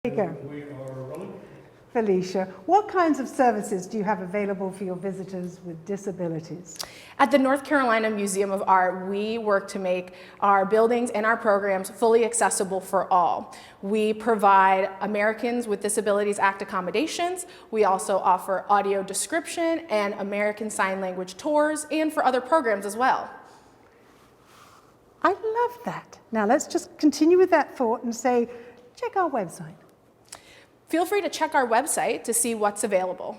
you go. We are rolling. Felicia, what kinds of services do you have available for your visitors with disabilities? At the North Carolina Museum of Art, we work to make our buildings and our programs fully accessible for all. We provide Americans with Disabilities Act accommodations. We also offer audio description and American Sign Language tours, and for other programs as well. I love that. Now let's just continue with that thought and say, check our website. Feel free to check our website to see what's available.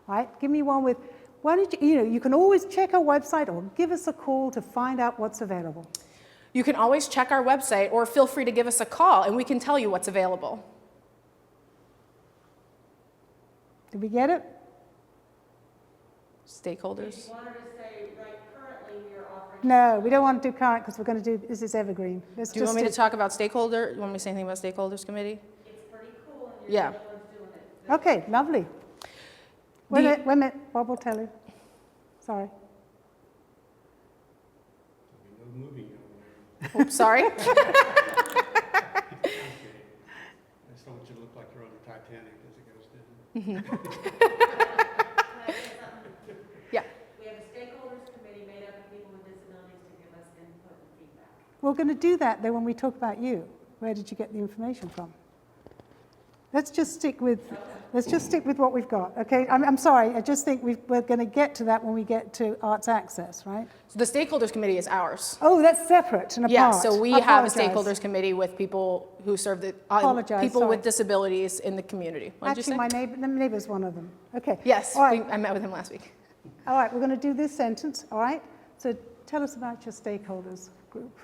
All right, give me one with, why don't you can always check our website or give us a call to find out what's available. You can always check our website or feel free to give us a call and we can tell you what's available. Did we get it? Stakeholders? You wanted to say, right, currently we are offering... No, we don't want to do current because we're going to do, this is evergreen. Let's Do you just want me to talk about stakeholder? You want me to say anything about stakeholders committee? It's pretty cool and you're Yeah. the only ones doing it. Okay, lovely. Wait a minute, Bob will tell you. Sorry. There'll be no moving over there. Oops, sorry. Okay. I just don't want you to look like you're on the Titanic as it goes down. Can I say something? Yeah. We have a stakeholders committee made up of people with disabilities to give us input and feedback. We're going to do that then when we talk about you. Where did you get the information from? Let's just stick with what we've got, okay? I'm sorry, I just think we're going to get to that when we get to Arts Access, right? So the stakeholders committee is ours. Oh, that's separate and apart. Yeah, so we have a Apologize. stakeholders committee with people who serve the Apologize, people sorry. with disabilities in the community. What did you Actually, say? my neighbor's one of them. Okay. Yes, All right. I met with him last week. All right, we're going to do this sentence, all right? So tell us about your stakeholders group.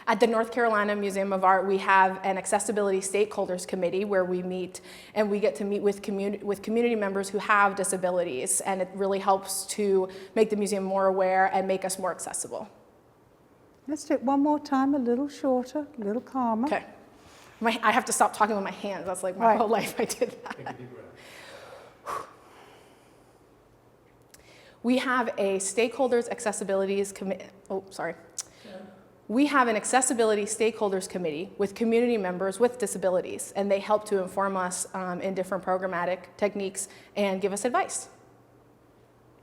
At the North Carolina Museum of Art, we have an accessibility stakeholders committee where we meet and we get to meet with community members who have disabilities, and it really helps to make the museum more aware and make us more accessible. Let's do it one more time, a little shorter, a little calmer. Okay. I have to stop talking with my hands. That's like my Right. whole life I did that. Take a deep breath. We have a stakeholders accessibilities committee. Oh, sorry. We have an accessibility stakeholders committee with community members with disabilities, and they help to inform us in different programmatic techniques and give us advice.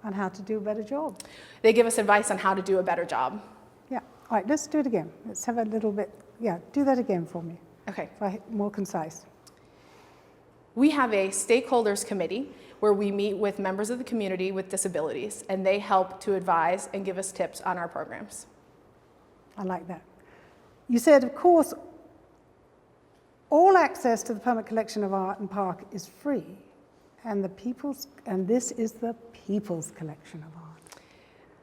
On how to do a better job. They give us advice on how to do a better job. Yeah, all right, let's do it again. Let's have a little bit, yeah, do that again for me, Okay. more concise. We have a stakeholders committee where we meet with members of the community with disabilities, and they help to advise and give us tips on our programs. I like that. You said, of course, all access to the permanent collection of art and park is free, and this is the people's collection of art.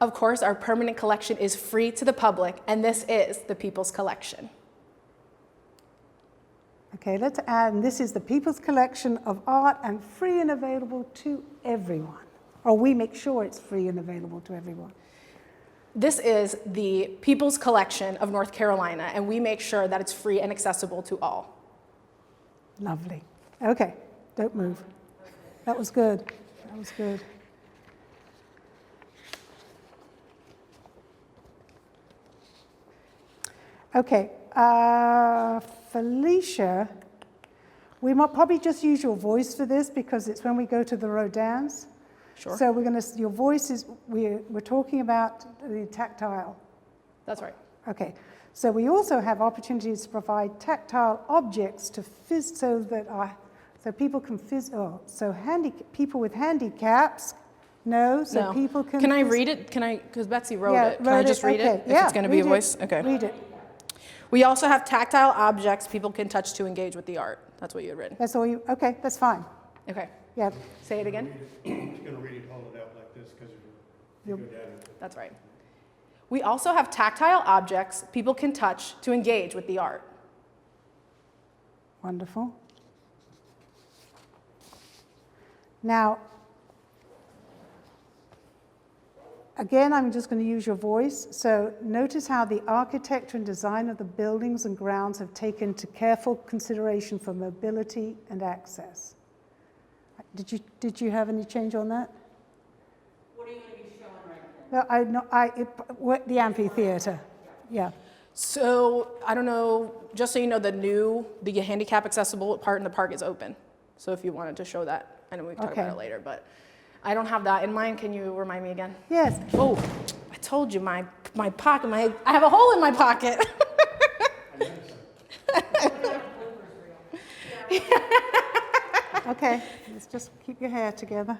Of course, our permanent collection is free to the public, and this is the people's collection. Okay, let's add, and this is the people's collection of art and free and available to everyone. Or we make sure it's free and available to everyone. This is the People's Collection of North Carolina, and we make sure that it's free and accessible to all. Lovely. Okay, don't move. That was good. That was good. Okay, Felicia, we might probably just use your voice for this because it's when we go to the Rodins. Sure. So your voice is, we're talking about the tactile. That's right. Okay, so we also have opportunities to provide tactile objects to so people can people with handicaps, so people can. Can I read it? Because Betsy wrote it. Can I wrote just read okay. it? If it's going to be a voice? Okay. Read it. We also have tactile objects people can touch to engage with the art. That's what you had written. That's all you, okay, that's fine. Okay. Yeah, Say it again. He's going to read it, hold it out like this because you go down. That's right. We also have tactile objects people can touch to engage with the art. wonderful. Now, again, I'm just going to use your voice. So notice how the architecture and design of the buildings and grounds have taken to careful consideration for mobility and access. Did you have any change on that? What are you going to be showing right now? No, the amphitheater. Yeah. So I don't know, just so you know, the handicap accessible part in the park is open. So if you wanted to show that, I know we can talk about Okay. it later, but I don't have that in mind. Can you remind me again? Yes. Oh, I told you my pocket, I have a hole in my pocket. Okay, let's just keep your hair together.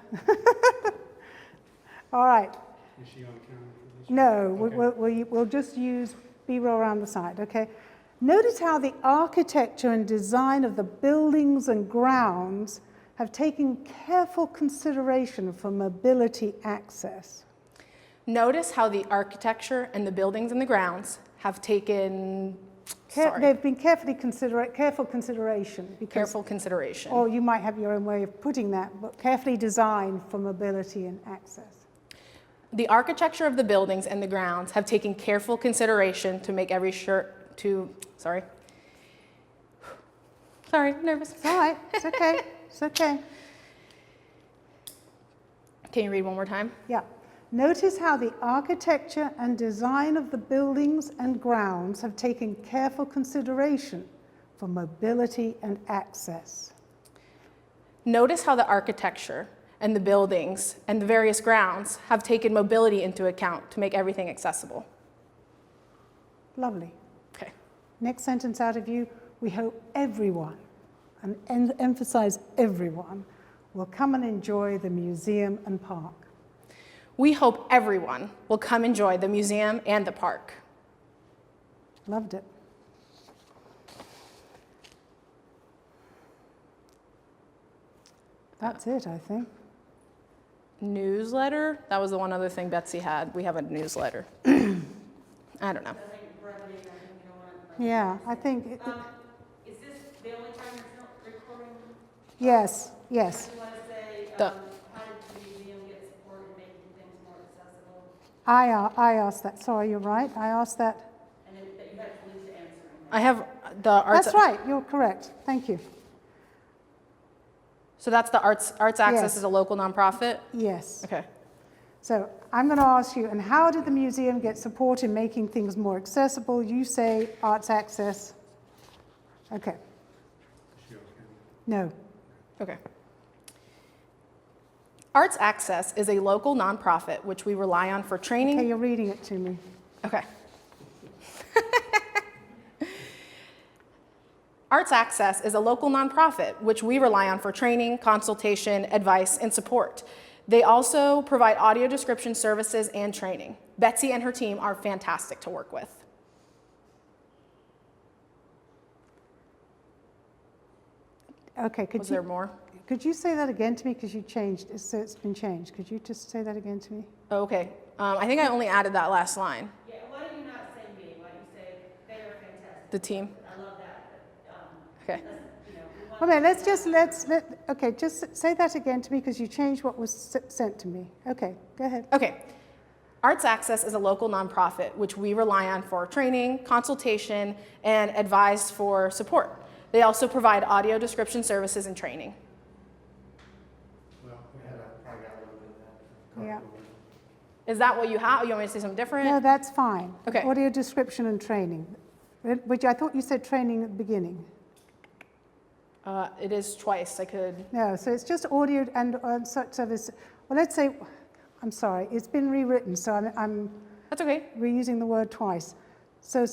All right. Is she on camera for this? No, Okay. we'll just use B-roll around the side, okay? Notice how the architecture and design of the buildings and grounds have taken careful consideration for mobility access. Notice how the architecture and the buildings and the grounds have taken, sorry, They've been careful consideration. Because, careful consideration. or you might have your own way of putting that, but carefully designed for mobility and access. The architecture of the buildings and the grounds have taken careful consideration to make every sorry, nervous. It's all right, it's okay, it's okay. Can you read one more time? Yeah. Notice how the architecture and design of the buildings and grounds have taken careful consideration for mobility and access. Notice how the architecture and the buildings and the various grounds have taken mobility into account to make everything accessible. Lovely. Okay. Next sentence out of you, we hope everyone, and emphasize everyone, will come and enjoy the museum and park. We hope everyone will come enjoy the museum and the park. Loved it. That's it, I think. Newsletter? That was the one other thing Betsy had. We have a newsletter. I don't know. I think brevity, I think you don't want to. Yeah, I think, Is this the only time it's not recording? yes, yes. You want to say, The- how did the museum get support in making things more accessible? I asked that, sorry, you're right, I asked that. And then that you had Lisa answering that. I have the arts. That's right, you're correct, thank you. So that's the Arts Access Yes. is a local nonprofit? Yes. Okay. So I'm going to ask you, and how did the museum get support in making things more accessible? You say Arts Access. Okay, Is she on camera? no. Okay. Arts Access is a local nonprofit which we rely on for training. Okay, you're reading it to me. Okay. Arts Access is a local nonprofit which we rely on for training, consultation, advice, and support. They also provide audio description services and training. Betsy and her team are fantastic to work with. Okay, Was there more? could you say that again to me, because you changed, so it's been changed. Could you just say that again to me? Oh, okay. I think I only added that last line. Yeah, why don't you not say me? Why don't you say they are fantastic? The team. I love that, Okay. you know, we want. Well, man, okay, just say that again to me, because you changed what was sent to me. Okay, go ahead. Okay. Arts Access is a local nonprofit which we rely on for training, consultation, and advice for support. They also provide audio description services and training. Well, we had probably got a little bit of that. Yeah. Is that what you have? You want me to say something different? No, that's fine. Okay. Audio description and training, which I thought you said training at the beginning. It is twice. I could. No, so it's just audio and such service. Well, let's say, I'm sorry, it's been rewritten, so I'm That's okay. reusing the word twice. So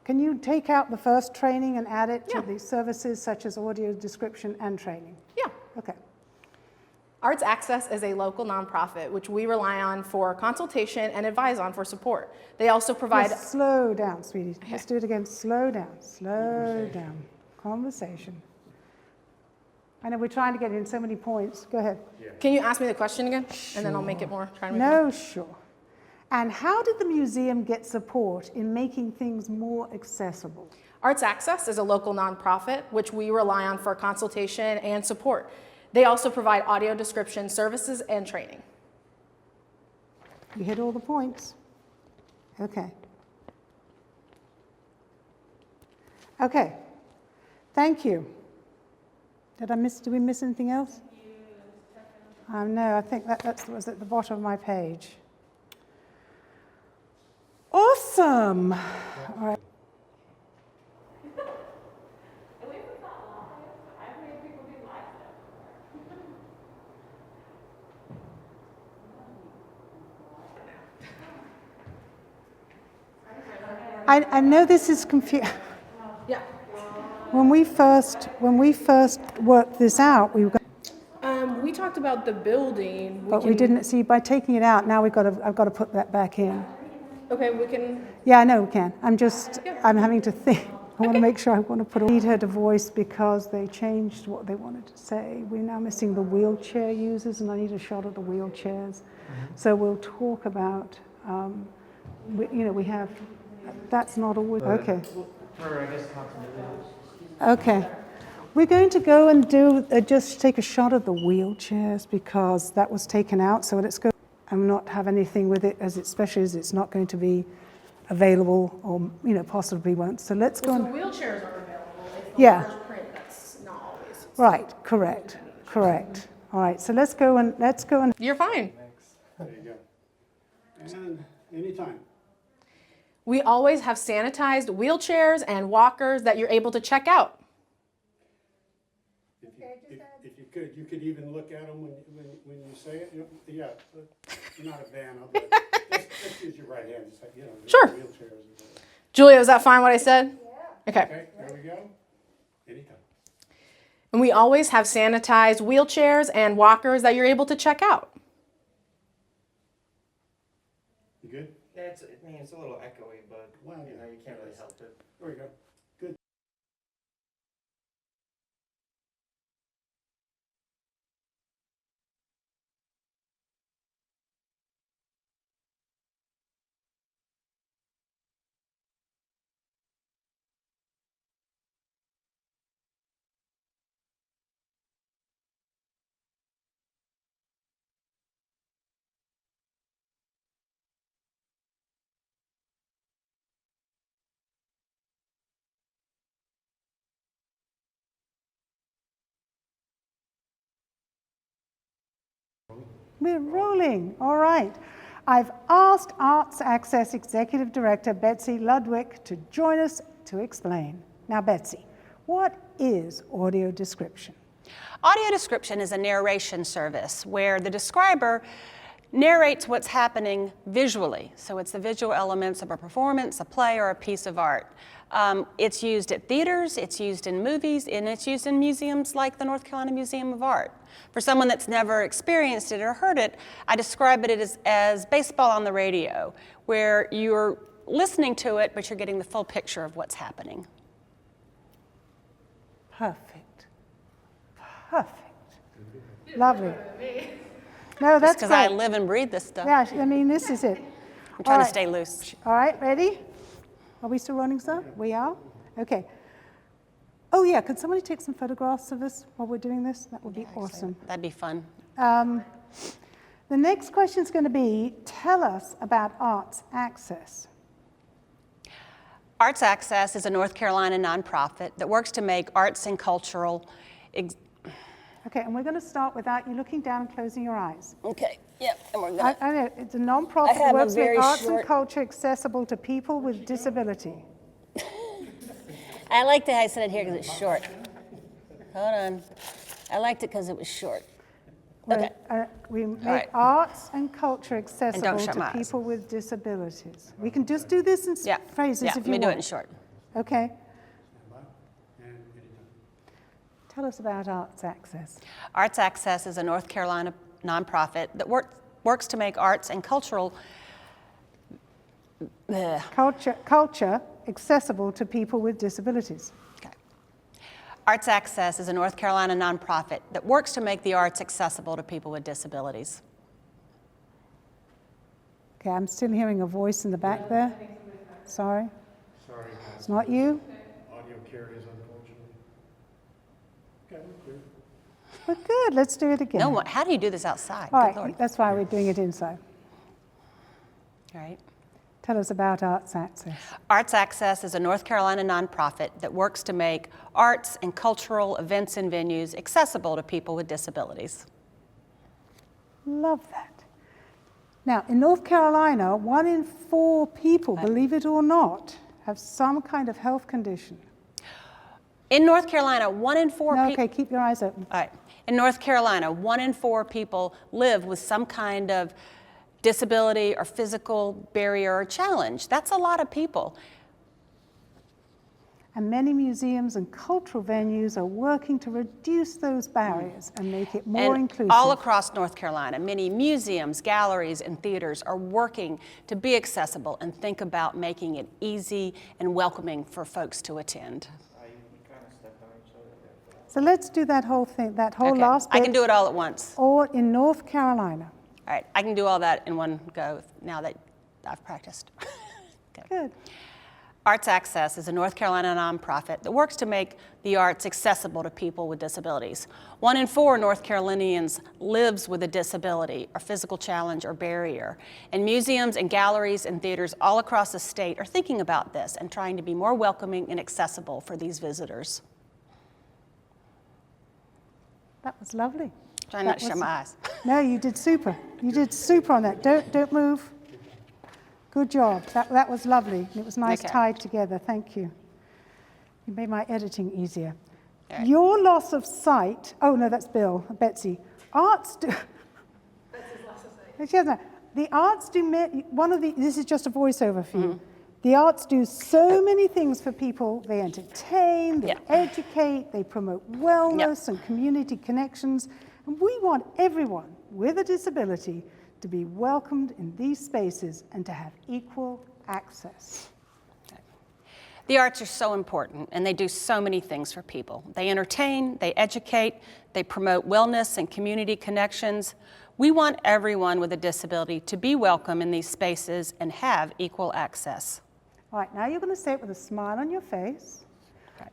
can you take out the first training and add it to Yeah. the services such as audio description and training? Yeah. Okay. Arts Access is a local nonprofit which we rely on for consultation and advise on for support. They also provide. Just slow down, sweetie. Okay. Let's do it again. Slow down. Slow down. Conversation. I know we're trying to get in so many points. Go ahead. Can you ask me the question again? And then I'll make it more. Try to make it more. No, sure. And how did the museum get support in making things more accessible? Arts Access is a local nonprofit which we rely on for consultation and support. They also provide audio description services and training. You hit all the points. Okay. Okay. Thank you. Did we miss anything else? No, I think that was at the bottom of my page. Awesome. Awesome. All right. I know this is confusing. Yeah. When we first worked this out, We talked about the building. we didn't see by taking it out. Now I've got to put that back in. Okay, we can. Yeah, I know we can. I'm Yeah. having to think. I want to make sure I want to put. I need her to voice because they changed what they wanted to say. We're now missing the wheelchair users, and I need a shot of the wheelchairs. So we'll talk about. We have. That's not always okay. For, I guess, continuity. Okay. We're going to go and do just take a shot of the wheelchairs because that was taken out. So let's go and not have anything with it, especially as it's not going to be available or possibly won't. So let's go. So And, wheelchairs are available. It's the Yeah. large print that's not always. right. Correct. All right. So let's go and You're fine. There you go. And anytime. We always have sanitized wheelchairs and walkers that you're able to check out. If you could even look at them when you say it. Yeah, not a van of it. Just use your right hand. Just like, Sure. Wheelchairs. Julia, is that fine what I said? Yeah. Okay. Okay, there we go. Anytime. And we always have sanitized wheelchairs and walkers that you're able to check out. You good? Yeah, it's a little echoey, but Wow. you can't really help it. There we go. Good. we're rolling. All right. I've asked Arts Access Executive Director Betsy Ludwig to join us to explain. Now, Betsy, what is audio description? Audio description is a narration service where the describer narrates what's happening visually. So it's the visual elements of a performance, a play, or a piece of art. It's used at theaters, it's used in movies, and it's used in museums like the North Carolina Museum of Art. For someone that's never experienced it or heard it, I describe it as baseball on the radio, where you're listening to it, but you're getting the full picture of what's happening. Perfect. Lovely. No, that's Because I great. live and breathe this stuff. Yeah, I mean, this is it. I'm trying All to stay loose. All right, ready? Are we still running, sir? We are? Okay. Oh, yeah, could somebody take some photographs of us while we're doing this? That would be awesome. That'd be fun. The next question is going to be, tell us about Arts Access. Arts Access is a North Carolina nonprofit that works to make arts and cultural. Okay, and we're going to start without you looking down and closing your eyes. Okay, yep, and we're gonna. I know, it's a non-profit I that have a works to make very arts and short- culture accessible to people with disability. I liked it how I said it here because it's short. Hold on. I liked it because it was short. Okay. We make right. arts and culture accessible shut to my eyes. people with disabilities. We can just do this in Yeah. phrases Yeah, if let you me want. do it in short. Okay. And anytime. Tell us about Arts Access. Arts Access is a North Carolina nonprofit that works to make arts and cultural. Culture accessible to people with disabilities. Okay. Arts Access is a North Carolina nonprofit that works to make the arts accessible to people with disabilities. Okay, I'm still hearing a voice in the back there. Sorry, Sorry, guys. it's not you. Audio carries, unfortunately. Okay, we're clear. But good, let's do it again. No, how do you do this outside? All Good right, Lord. that's why we're doing it inside. All right. Tell us about Arts Access. Arts Access is a North Carolina nonprofit that works to make arts and cultural events and venues accessible to people with disabilities. Love that. Now, in North Carolina, 1 in 4 people, believe it or not, have some kind of health condition. In North Carolina, 1 in 4 No, people. okay, keep your eyes open. All right. In North Carolina, 1 in 4 people live with some kind of disability or physical barrier or challenge. That's a lot of people. And many museums and cultural venues are working to reduce those barriers and make it more And inclusive. all across North Carolina, many museums, galleries, and theaters are working to be accessible and think about making it easy and welcoming for folks to attend. You kind of stepped on each other there. So let's do that whole thing, that whole Okay, last bit. I can do it all at once. Or in North Carolina. All right, I can do all that in one go now that I've practiced. Okay. Good. Arts Access is a North Carolina nonprofit that works to make the arts accessible to people with disabilities. 1 in 4 North Carolinians lives with a disability or physical challenge or barrier. And museums and galleries and theaters all across the state are thinking about this and trying to be more welcoming and accessible for these visitors. That was lovely. Trying not That to shut was- my eyes. No, you did super. You did super on that. Don't move. Good job. That was lovely. It was nice Okay. tied together. Thank you. You made my editing easier. All right. Your loss of sight. Oh no, that's Bill. Betsy. Arts do. She hasn't. The arts do. This is just a voiceover for you. The arts do so many things for people. They entertain, they Yeah. educate, they promote wellness and community connections. And we want everyone with a disability to be welcomed in these spaces and to have equal access. The arts are so important, and they do so many things for people. They entertain, they educate, they promote wellness and community connections. We want everyone with a disability to be welcome in these spaces and have equal access. All right, now you're going to say it with a smile on your face,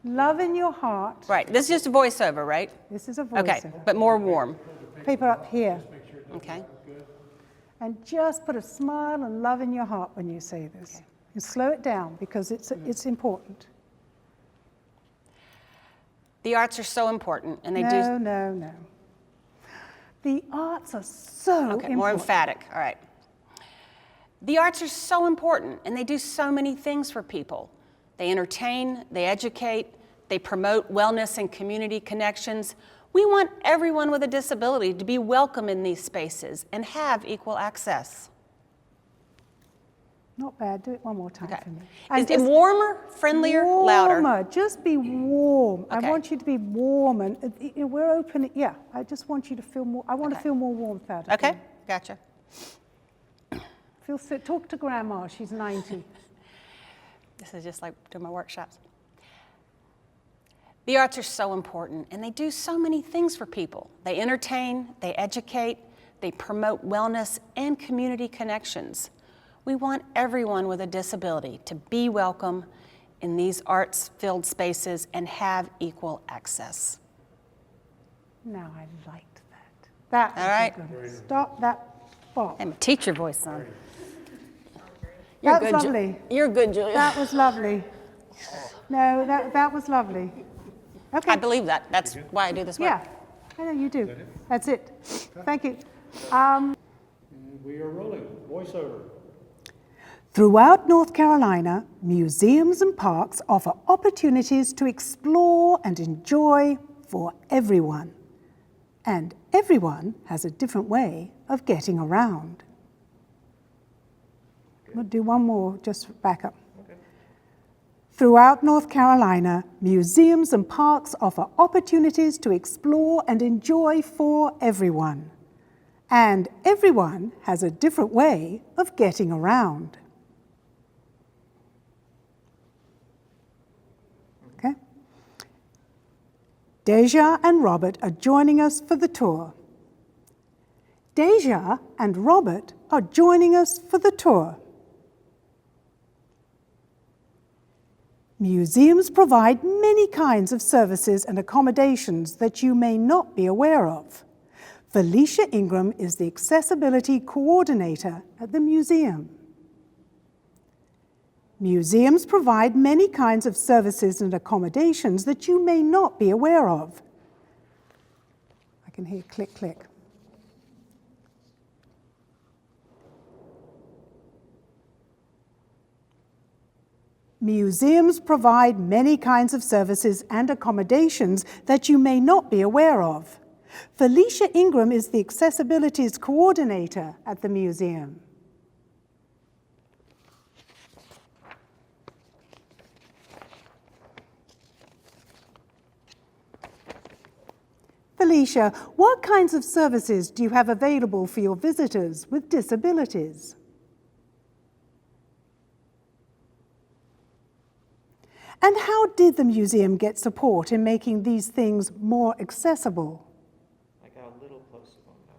love in your heart. Right, this is just a voiceover, right? This is a Okay, voiceover. but more warm. Paper up here. Okay. And just put a smile and love in your heart when you say this. And slow it down because it's important. The arts are so important, and they do. No. The arts are so Okay, important. more emphatic. All right. The arts are so important, and they do so many things for people. They entertain, they educate, they promote wellness and community connections. We want everyone with a disability to be welcome in these spaces and have equal access. Not bad. Do it one more time Okay. for me. Is it just warmer, friendlier, louder? warmer. Just be warm. Okay. I want you to be warm, and we're open. Yeah, I just want you to feel more. I want to Okay. feel more warmth out of Okay, you. gotcha. Feel so. Talk to Grandma. She's 90. This is just like doing my workshops. The arts are so important, and they do so many things for people. They entertain, they educate, they promote wellness and community connections. We want everyone with a disability to be welcome in these arts-filled spaces and have equal access. Now I liked that. That was All right. good. Stop that. Bob. I'm a teacher voice, son. That was lovely. You're good, Julia. That was lovely. No, that was lovely. Okay. I believe that. That's why I do this work. Yeah, I know you do. That's it. Thank you. We are rolling. Voiceover. Throughout North Carolina, museums and parks offer opportunities to explore and enjoy for everyone. And everyone has a different way of getting around. We'll do one more, just back up. Throughout North Carolina, museums and parks offer opportunities to explore and enjoy for everyone. And everyone has a different way of getting around. Okay? Deja and Robert are joining us for the tour. Deja and Robert are joining us for the tour. Museums provide many kinds of services and accommodations that you may not be aware of. Felicia Ingram is the Accessibility Coordinator at the museum. Museums provide many kinds of services and accommodations that you may not be aware of. I can hear click, click. Museums provide many kinds of services and accommodations that you may not be aware of. Felicia Ingram is the Accessibilities Coordinator at the museum. Felicia, what kinds of services do you have available for your visitors with disabilities? And how did the museum get support in making these things more accessible? I got a little closer on that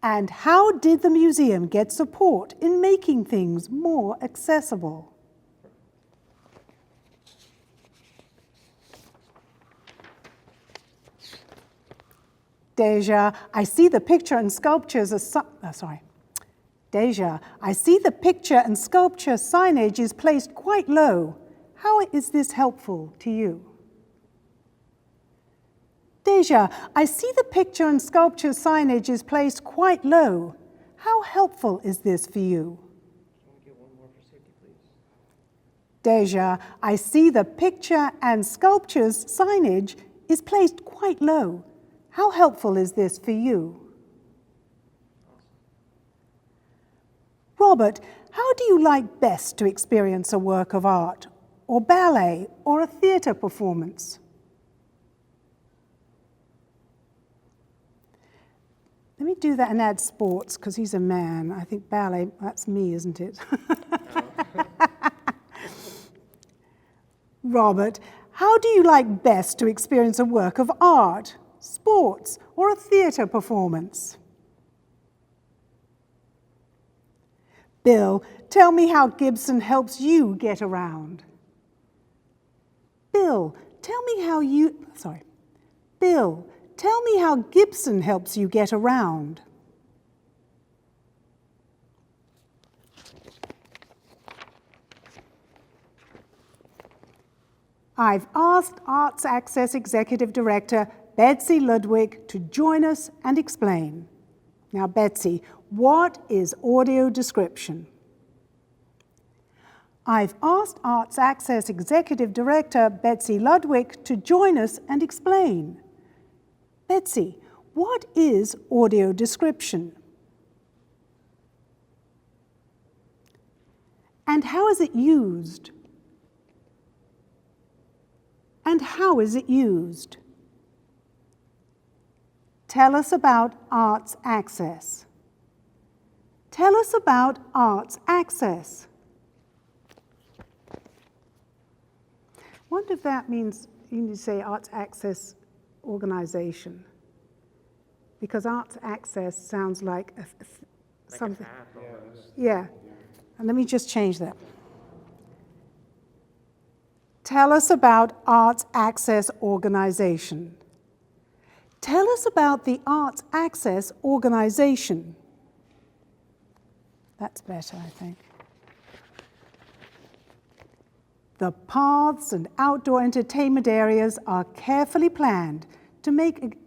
one. And how did the museum get support in making things more accessible? Deja, I see the picture and sculptures Deja, I see the picture and sculpture signage is placed quite low. How is this helpful to you? Deja, I see the picture and sculpture signage is placed quite low. How helpful is this for you? Can we get one more for safety, please? Deja, I see the picture and sculpture's signage is placed quite low. How helpful is this for you? Robert, how do you like best to experience a work of art, or ballet, or a theatre performance? Let me do that and add sports, because he's a man. I think ballet, that's me, isn't it? Robert, how do you like best to experience a work of art, sports, or a theatre performance? Bill, tell me how Gibson helps you get around. Bill, tell me how Gibson helps you get around. I've asked Arts Access Executive Director Betsy Ludwig to join us and explain. Now, Betsy, what is audio description? I've asked Arts Access Executive Director Betsy Ludwig to join us and explain. Betsy, what is audio description? And how is it used? And how is it used? Tell us about Arts Access. Tell us about Arts Access. I wonder if that means you need to say Arts Access Organization, because Arts Access sounds like something. Yeah, and let me just change that. Tell us about Arts Access Organization. Tell us about the Arts Access Organization. That's better, I think. The paths and outdoor entertainment areas are carefully planned to make...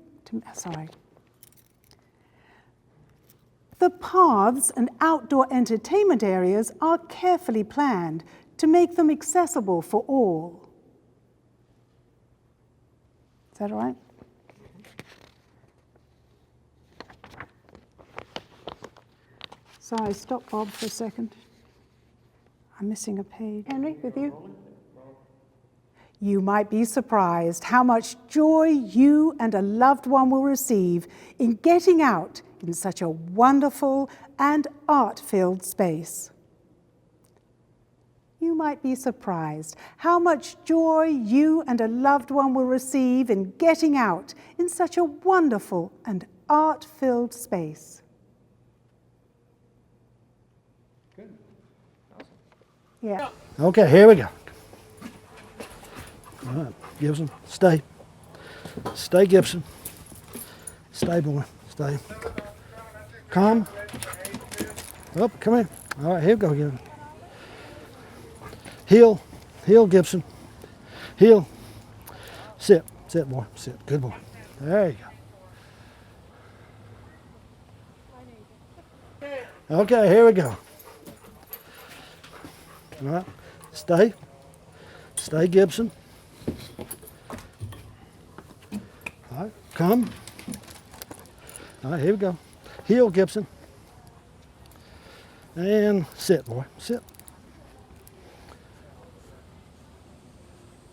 The paths and outdoor entertainment areas are carefully planned to make them accessible for all. Is that all right? Sorry, stop Bob for a second. I'm missing a page. Henry, with you? You might be surprised how much joy you and a loved one will receive in getting out in such a wonderful and art-filled space. You might be surprised how much joy you and a loved one will receive in getting out in such a wonderful and art-filled space. Good. Awesome. Yeah. Okay, here we go. All right, Gibson, stay. Stay, Gibson. Stay, boy, stay. Come. Up, come here. All right, here we go again. Heel, heel, Gibson. Heel. Sit, sit, boy, sit. Good boy. There you go. Okay, here we go. All right, Stay. Stay, Gibson. All right, come. All right, here we go. Heel, Gibson. And sit, boy, sit.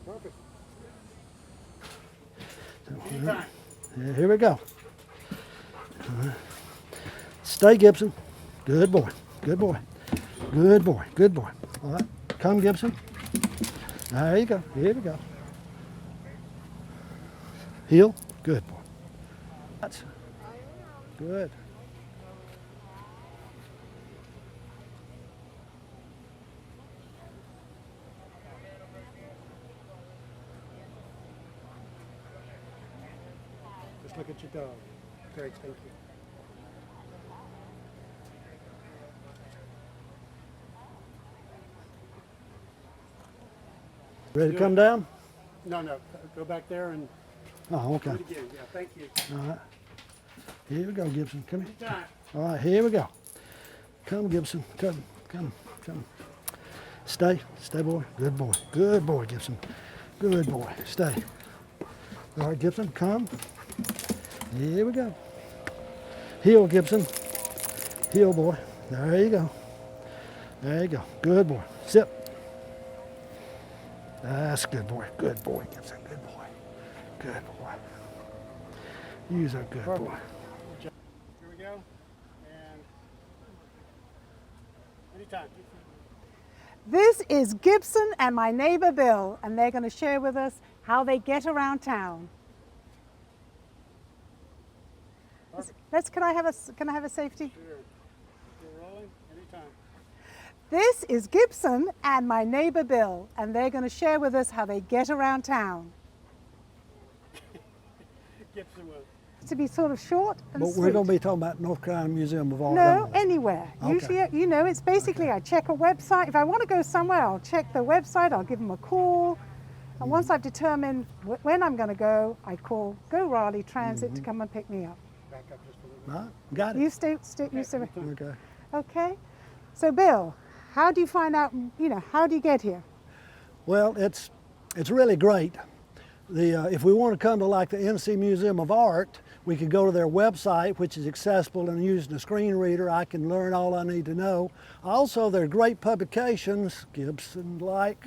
Perfect. Yeah, here we go. Stay, Gibson. Good boy. Good boy. Good boy. Good boy. All right. Come, Gibson. There you go. Here we go. Heel. Good boy. That's good. Just look at your dog. Great, thank you. Ready to come down? No, no, go back there and Oh, do okay. it again. Yeah, thank you. All right. Here we go, Gibson. Come here. Anytime. All right, here we go. Come, Gibson. Come, come, come. Stay. Stay, boy. Good boy. Good boy, Gibson. Good boy. Stay. All right, Gibson, come. Here we go. Heel, Gibson. Heel, boy. There you go. There you go. Good boy. Sit. That's good boy. Good boy, Gibson. Good boy. Good boy. You're a good boy. Here we go. And anytime. This is Gibson and my neighbor Bill, and they're going to share with us how they get around town. Can I have a safety? Sure. You're rolling. Anytime. This is Gibson and my neighbor Bill, and they're going to share with us how they get around town. Gibson will. To be sort of short and But sweet. we're going to be talking about North Carolina Museum of Art. No, aren't we? anywhere. Okay. Usually, you know, it's basically I check a website. If I want to go somewhere, I'll check the website, I'll give them a call. And once I've determined when I'm going to go, I call Go Raleigh Transit to come and pick me up. Back up just a little All right, got it. You stay. Okay. Okay. So, Bill, how do you find out, how do you get here? Well, it's really great. If we want to come to like the NC Museum of Art, we could go to their website, which is accessible, and using a screen reader, I can learn all I need to know. Also, they're great publications, Gibson like,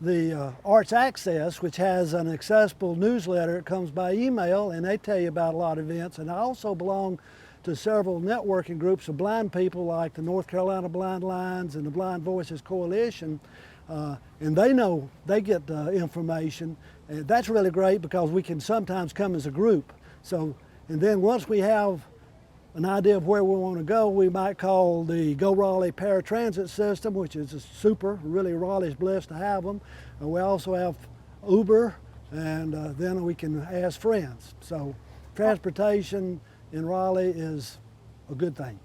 the Arts Access, which has an accessible newsletter. It comes by email, and they tell you about a lot of events. And I also belong to several networking groups of blind people like the North Carolina Blind Lines and the Blind Voices Coalition. And they get information. And that's really great because we can sometimes come as a group. So, and then once we have an idea of where we want to go, we might call the Go Raleigh Paratransit System, which is super. Really, Raleigh's blessed to have them. And we also have Uber, and then we can ask friends. So transportation in Raleigh is a good thing.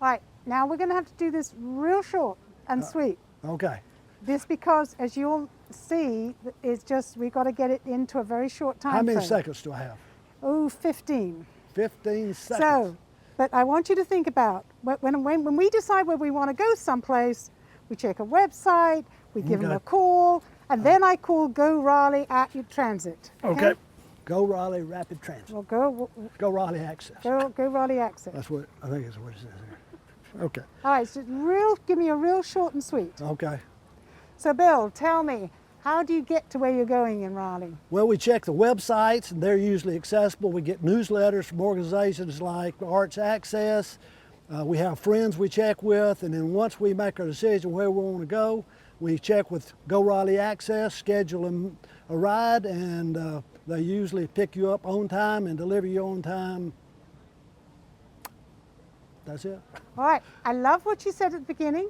All right, now we're going to have to do this real short and sweet. Okay. This because, as you'll see, it's just, we've got to get it into a very short time How many frame. seconds do I have? Oh, 15. 15 seconds. So, but I want you to think about, when we decide where we want to go someplace, we check a website, we give them Okay. a call, and then I call Go Raleigh at your transit. Okay. Go Raleigh Rapid Transit. Well, go Raleigh Access. Raleigh Access. That's what, I think is what it says here. Okay. All right, so give me a real short and sweet. Okay. So, Bill, tell me, how do you get to where you're going in Raleigh? Well, we check the websites, and they're usually accessible. We get newsletters from organizations like Arts Access. We have friends we check with, and then once we make our decision where we want to go, we check with Go Raleigh Access, schedule a ride, and they usually pick you up on time and deliver you on time. That's it. All right, I love what you said at the beginning.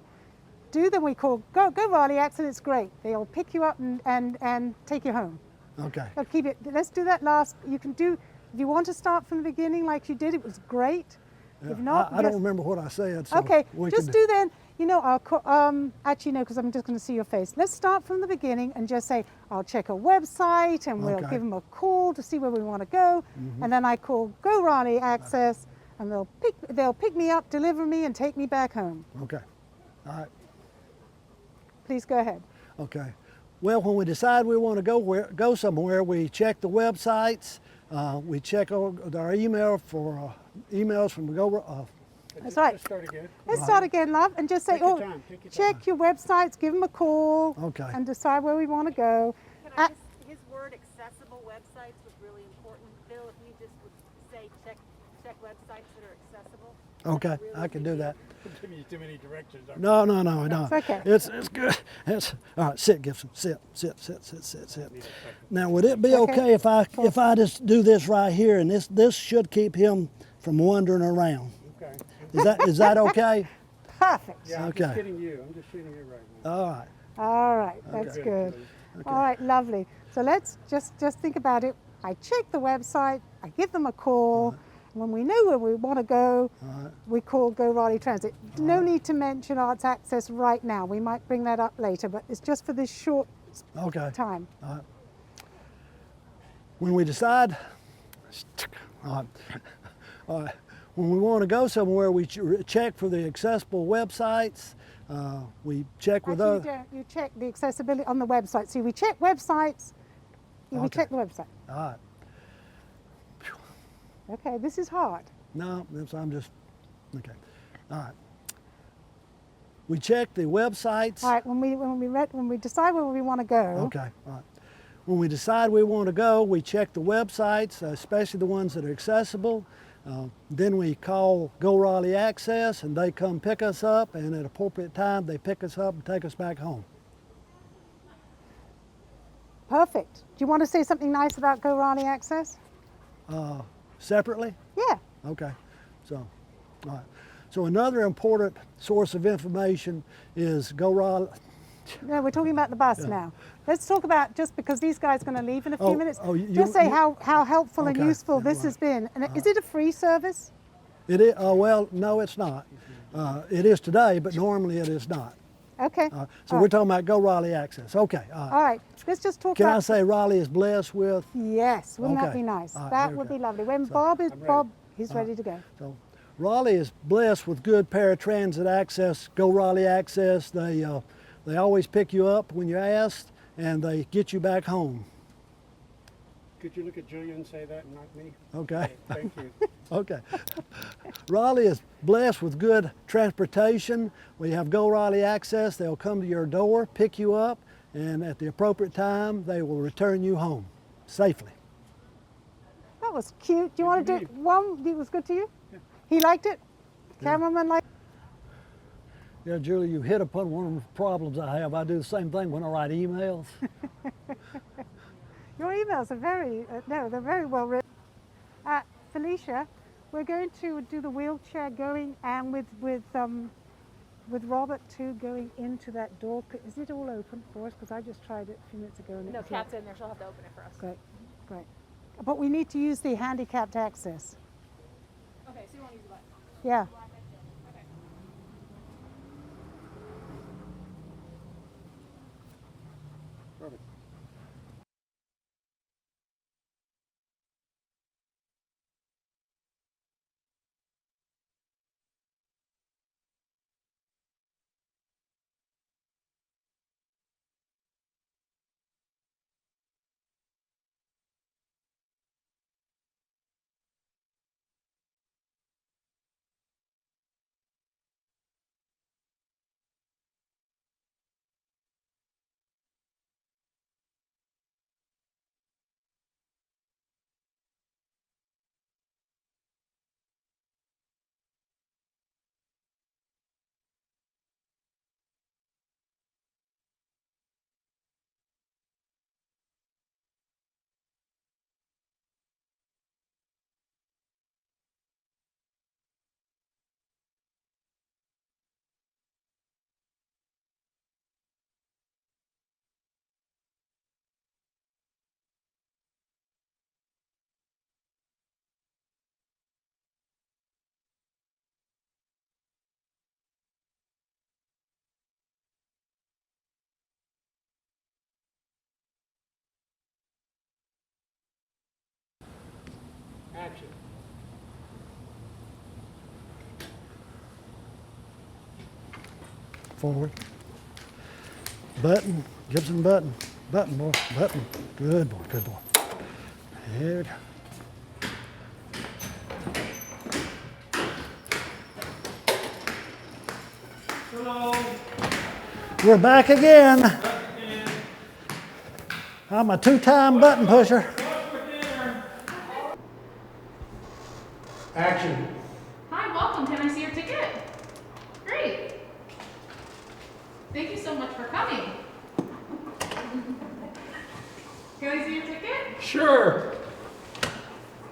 We call Go Raleigh Access, it's great. They'll pick you up and take you home. Okay. They'll keep it, let's do that last, you can do, if you want to start from the beginning like you did, it was great. If not, I don't just- remember what I said. So Okay, we just can do then, I'll call, actually no, because I'm just going to see your face. Let's start from the beginning and just say, I'll check a website and we'll Okay. give them a call to see where we want to go. And then I call Go Raleigh Access and they'll pick me up, deliver me and take me back home. Okay. All right. Please go ahead. Okay. Well, when we decide we want to go somewhere, we check the websites. We check our email for emails from That's right. Just start again. Let's start again, love, and just say, Take your oh, time, take your check your websites, give them a call, Okay. and decide where we want to go. Can Uh, I just, his word accessible websites was really important. Bill, if you just would say check websites that are accessible. Okay, I can do that. Giving you too many directions. No. It's okay. It's good. All right, sit, Gibson. Sit. Now, would it be okay if I just do this right here, and this should keep him from wandering around? Okay. Is that okay? Perfect. Yeah, I'm Okay. just kidding you. I'm just kidding you right now. All right. All right, that's good. All right, lovely. So let's just think about it. I check the website, I give them a call. When we know where we want to go, we call Go Raleigh Transit. No need to mention Arts Access right now. We might bring that up later, but it's just for this short Okay. time. When we decide, all right, when we want to go somewhere, we check for the accessible websites. We check with Actually, other. you don't. You check the accessibility on the website. See, we check websites. We Okay. check the website. All right. Okay, this is hard. No, I'm just okay. All right. We check the websites. All right, when we decide where we want to go. Okay. All right. When we decide we want to go, we check the websites, especially the ones that are accessible. Then we call Go Raleigh Access, and they come pick us up, and at appropriate time, they pick us up and take us back home. Perfect. Do you want to say something nice about Go Raleigh Access? Separately? Yeah. Okay. So, all right. So another important source of information is Go Raleigh. No, we're talking about the bus now. Let's talk about, just because these guys are going to leave in a few minutes, you- just say you- how helpful and Okay, useful yeah, this right. has been. And is it a free service? It is. Well, no, it's not. It is today, but normally it is not. Okay. So All we're right. talking about Go Raleigh Access. Okay. All right. Let's just talk Can about. I say Raleigh is blessed with? Yes. Wouldn't that Okay. be nice? All right, That there we would go. be lovely. When So, Bob, he's ready to go. So Raleigh is blessed with good paratransit access. Go Raleigh Access. They always pick you up when you ask, and they get you back home. Could you look at Julia and say that and not me? Okay. Thank you. Okay. Raleigh is blessed with good transportation. We have Go Raleigh Access. They'll come to your door, pick you up, and at the appropriate time, they will return you home safely. That was cute. Do you want to do one? It was good to you? He liked it? Cameraman liked it? Yeah, Julie, you hit upon one of the problems I have. I do the same thing when I write emails. Your emails are very, no, they're very well written. Felicia, we're going to do the wheelchair going, and with Robert too going into that door. Is it all open for us? Because I just tried it a few minutes ago. And No, it was Kat's in there. She'll have to open it for us. great, great. But we need to use the handicapped access. Okay, so you want to use the button? Yeah. Perfect. Action. Forward. Button, Gibson button, button boy, button. Good boy, good boy. There we go. Hello. We're back again. I'm a two-time button pusher. Action. Hi, welcome. Can I see your ticket? Great. Thank you so much for coming. Can I see your ticket? Sure.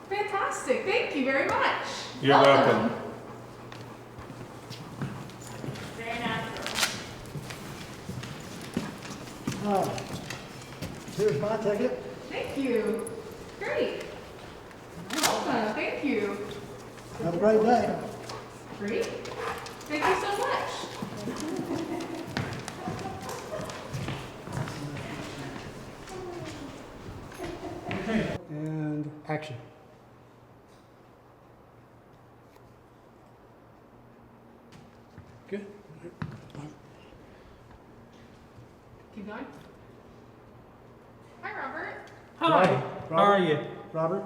Fantastic. Thank you very much. You're welcome. Very natural. Here's my ticket. Thank you. Great. Welcome. Thank you. Have a great day. Great. Thank you so much. And action. Good. Keep going. Hi, Robert. Hi. How are you? Robert?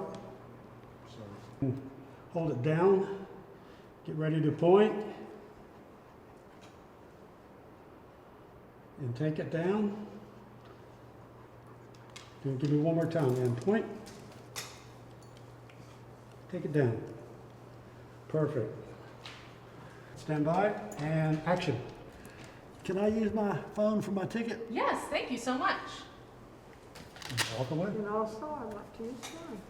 Hold it down. Get ready to point. And take it down. Give me one more time, and point. Take it down. Perfect. Stand by, and action. Can I use my phone for my ticket? Yes, thank you so much. Walk away. And also, I'd like to use mine.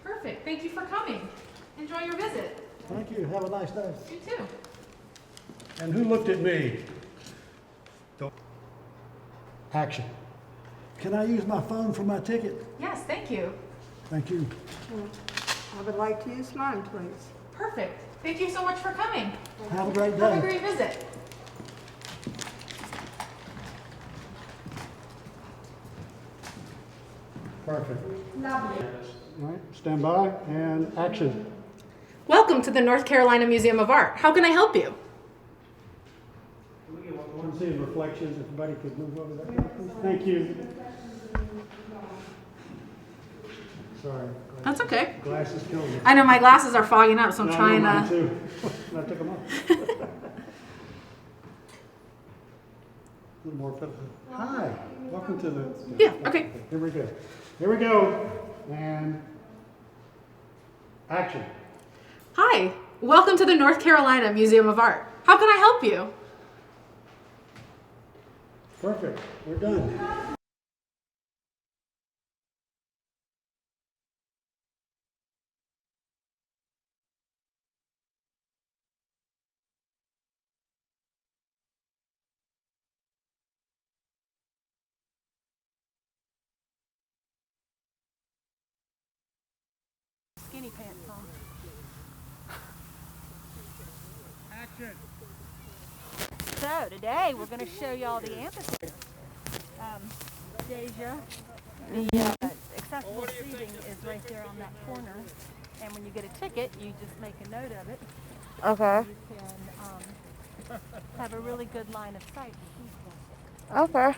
Perfect. Thank you for coming. Enjoy your visit. Thank you. Have a nice day. You too. And who looked at me? Action. Can I use my phone for my ticket? Yes, thank you. Thank you. I would like to use mine, please. Perfect. Thank you so much for coming. Have a great Have a day. great visit. Perfect. Lovely. All right, stand by, and action. Welcome to the North Carolina Museum of Art. How can I help you? I want to see the reflections, if everybody could move over there. Thank you. Sorry. That's okay. Glasses killed me. I know my glasses are fogging up, so I'm No, trying mine to. too. I took them off. A little more. Hi, welcome to the. Yeah, okay. Here we go. Here we go. And action. Hi. Welcome to the North Carolina Museum of Art. How can I help you? Perfect. We're done. Skinny pants on. Action. So today we're going to show y'all the amphitheater. Deja, the accessible seating is right there on that corner. And when you get a ticket, you just make a note of it. Okay. You can have a really good line of sight. Okay.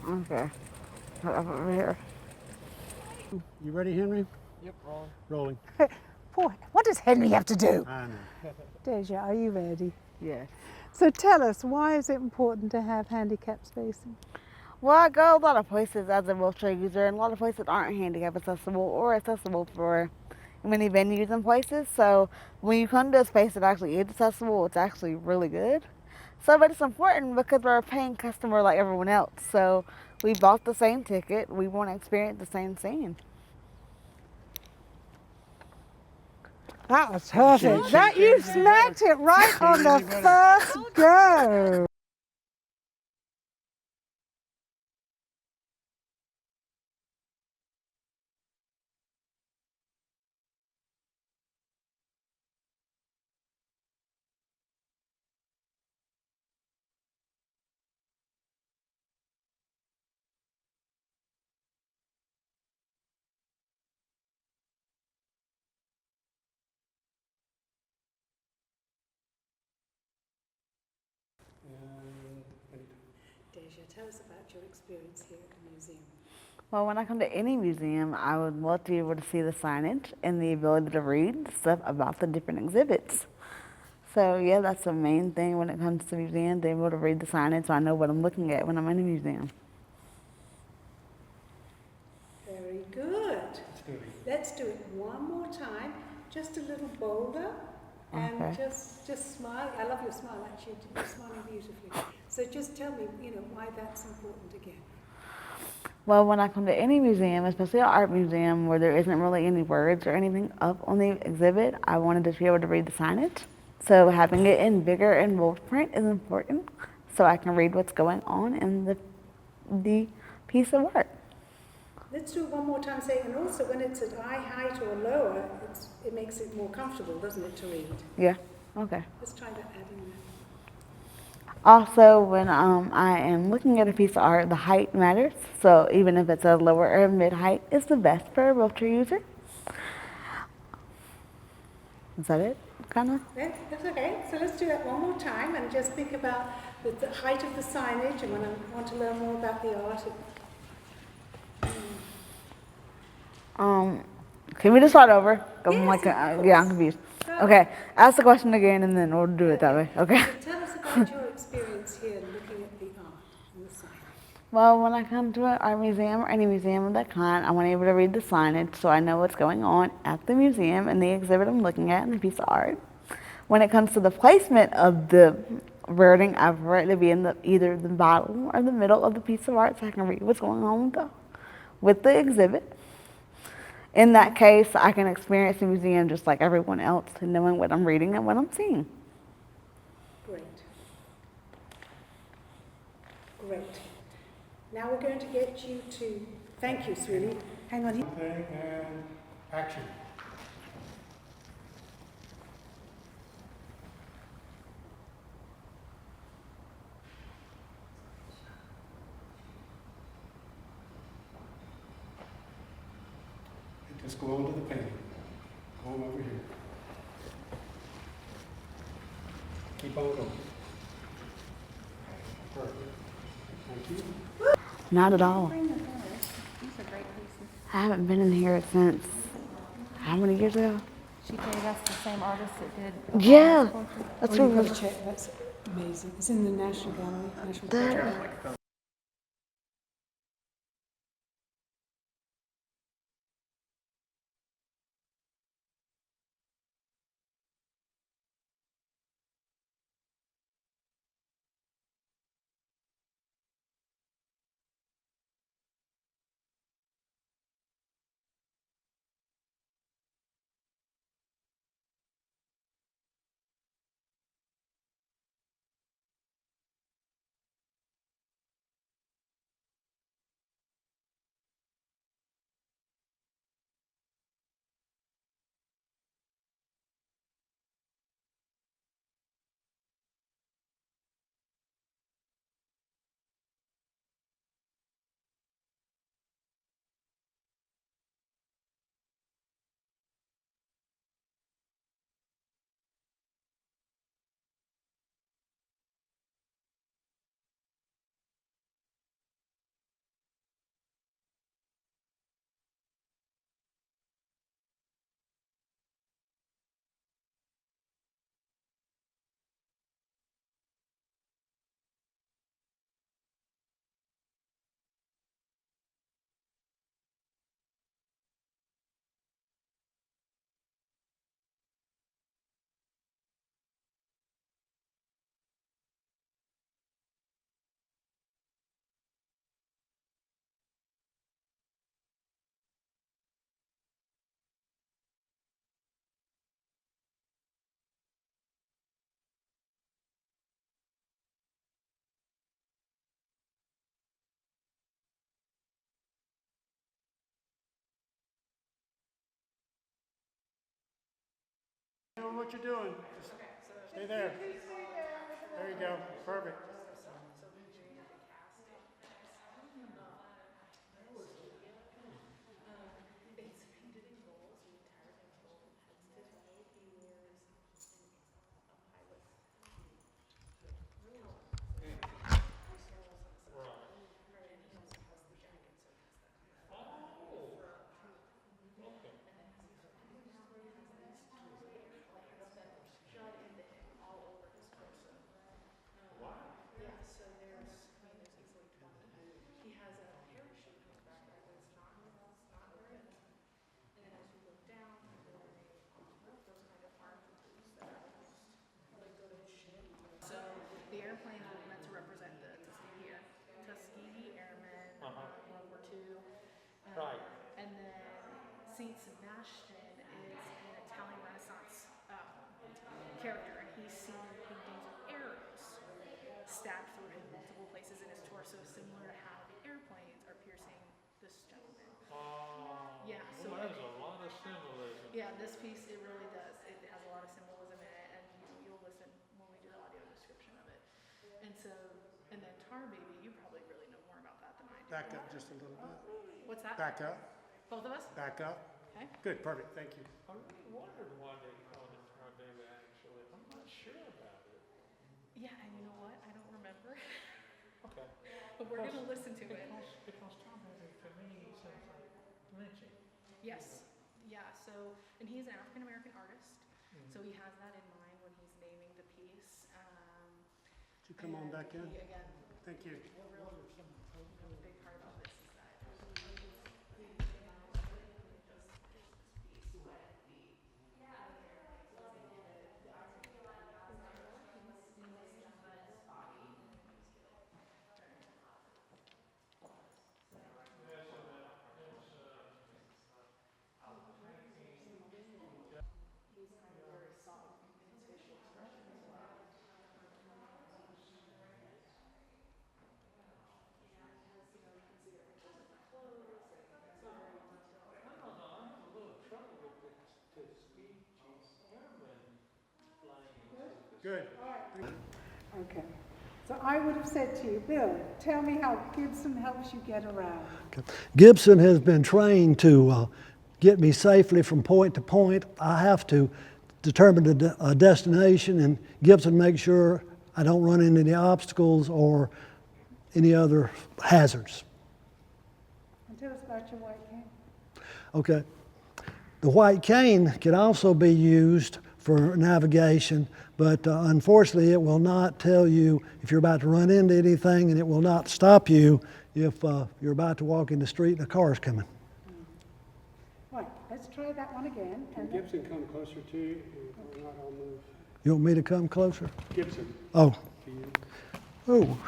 Okay. Over here. You ready, Henry? Yep, wrong. Rolling. Boy, what does Henry have to do? I know. Deja, are you ready? Yes. So tell us, why is it important to have handicap spacing? Well, I go a lot of places as a wheelchair user, and a lot of places aren't handicap accessible or accessible for many venues and places. So when you come to a space that actually is accessible, it's actually really good. So, but it's important because we're a paying customer like everyone else. So we bought the same ticket. We want to experience the same scene. That was perfect. That you smacked it right on the first go. Patricia. Tell us about your experience here at the museum. Well, when I come to any museum, I would love to be able to see the signage and the ability to read stuff about the different exhibits. So yeah, that's the main thing when it comes to museums, being able to read the signage so I know what I'm looking at when I'm in a museum. Very good. Let's do it one more time, just a little bolder, and Okay. just smile. I love your smile, actually. You're smiling beautifully. So just tell me, why that's important again. Well, when I come to any museum, especially an art museum where there isn't really any words or anything up on the exhibit, I wanted to be able to read the signage. So having it in bigger and bold print is important so I can read what's going on in the piece of art. Let's do it one more time, say, and also when it's at eye height or lower, it makes it more comfortable, doesn't it, to read? Yeah, okay. Let's try to add in that. Also, when I am looking at a piece of art, the height matters. So even if it's a lower or mid height, it's the best for a wheelchair user. Is that it? Kind of? That's okay. So let's do that one more time and just think about the height of the signage, and when I want to learn more about the art. Can we just start over? 'Cause I'm Yes, like, of course. yeah, I'm confused. Okay, ask the question again and then we'll do it that way. Okay. So tell us about your experience here looking at the art and the signage. Well, when I come to an art museum or any museum of that kind, I want to be able to read the signage so I know what's going on at the museum and the exhibit I'm looking at and the piece of art. When it comes to the placement of the wording, I prefer it to be in either the bottom or the middle of the piece of art so I can read what's going on with the exhibit. In that case, I can experience the museum just like everyone else, knowing what I'm reading and what I'm seeing. Great. Great. Now we're going to get you to, thank you, sweetie. Hang on here. Thing and action. And just go on to the painting. Go on over here. Keep on going. Perfect. Thank you. Not at all. These are great pieces. I haven't been in here since, how many years ago? She paid us the same artist that did. Yeah, that's Oh, what you've got to check. That's amazing. It's in the National Gallery. National Portrait Gallery. Doing what you're doing. Just stay there. There you go. Perfect. Saint Sebastian is an Italian Renaissance character, and he's seen in paintings with arrows stabbed through him multiple places in his torso, similar to how the airplanes are piercing this gentleman. Yeah, so Well, there's a lot of symbolism. yeah, this piece, it really does. It has a lot of symbolism in it, and you'll listen when we do the audio description of it. And so, and then Tar Baby, you probably really know more about that than I do. Back up just a little bit. What's that? Back up, Both of us? back up. Okay. Good, perfect, thank you. I really wondered why they called it Tar Baby, actually. I'm not sure about it. Yeah, and you know what? I don't remember. Okay. But we're going to listen to it. Because Tar Baby, to me, sounds like lynching. Yes. Yeah, so, and he's an African American artist, so he has that in mind when he's naming the piece. Could you come on back in? Again, Thank you. a big part about this is that Good. Okay. So I would have said to you, Bill, tell me how Gibson helps you get around. Gibson has been trained to get me safely from point to point. I have to determine a destination, and Gibson makes sure I don't run into any obstacles or any other hazards. And tell us about your white cane. Okay. The white cane can also be used for navigation, but unfortunately it will not tell you if you're about to run into anything, and it will not stop you if you're about to walk in the street and a car is coming. Right, let's try that one again. Can Gibson come closer to you? Or not, I'll move. You want me to come closer? Gibson, Oh, can you? oh.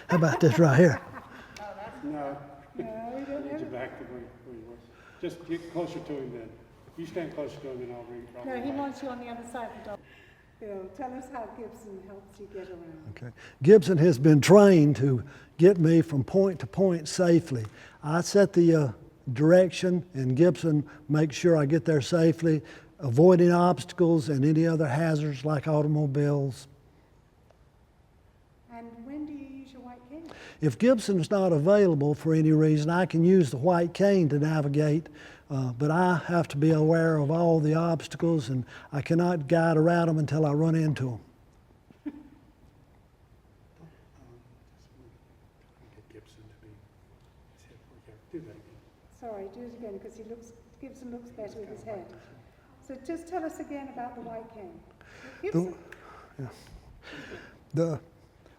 How about this right here? No. No, we don't Need have you it. back to where you was. Just get closer to him then. You stand closer to him and I'll read. No, he wants you on the other side of the dog. Bill, tell us how Gibson helps you get around. Okay. Gibson has been trained to get me from point to point safely. I set the direction, and Gibson makes sure I get there safely, avoiding obstacles and any other hazards like automobiles. And when do you use your white cane? If Gibson's not available for any reason, I can use the white cane to navigate, but I have to be aware of all the obstacles, and I cannot guide around them until I run into them. Get Gibson to be. Do that again. Sorry, do it again, because Gibson looks better with his head. So just tell us again about the white cane. Gibson.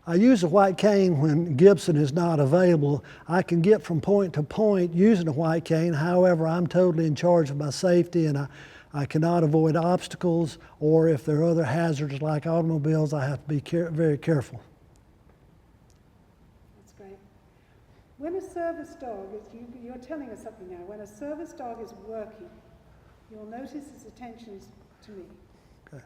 I use a white cane when Gibson is not available. I can get from point to point using a white cane. However, I'm totally in charge of my safety, and I cannot avoid obstacles, or if there are other hazards like automobiles, I have to be very careful. That's great. When a service dog is, you're telling us something now, when a service dog is working, you'll notice his attentions to me. Okay.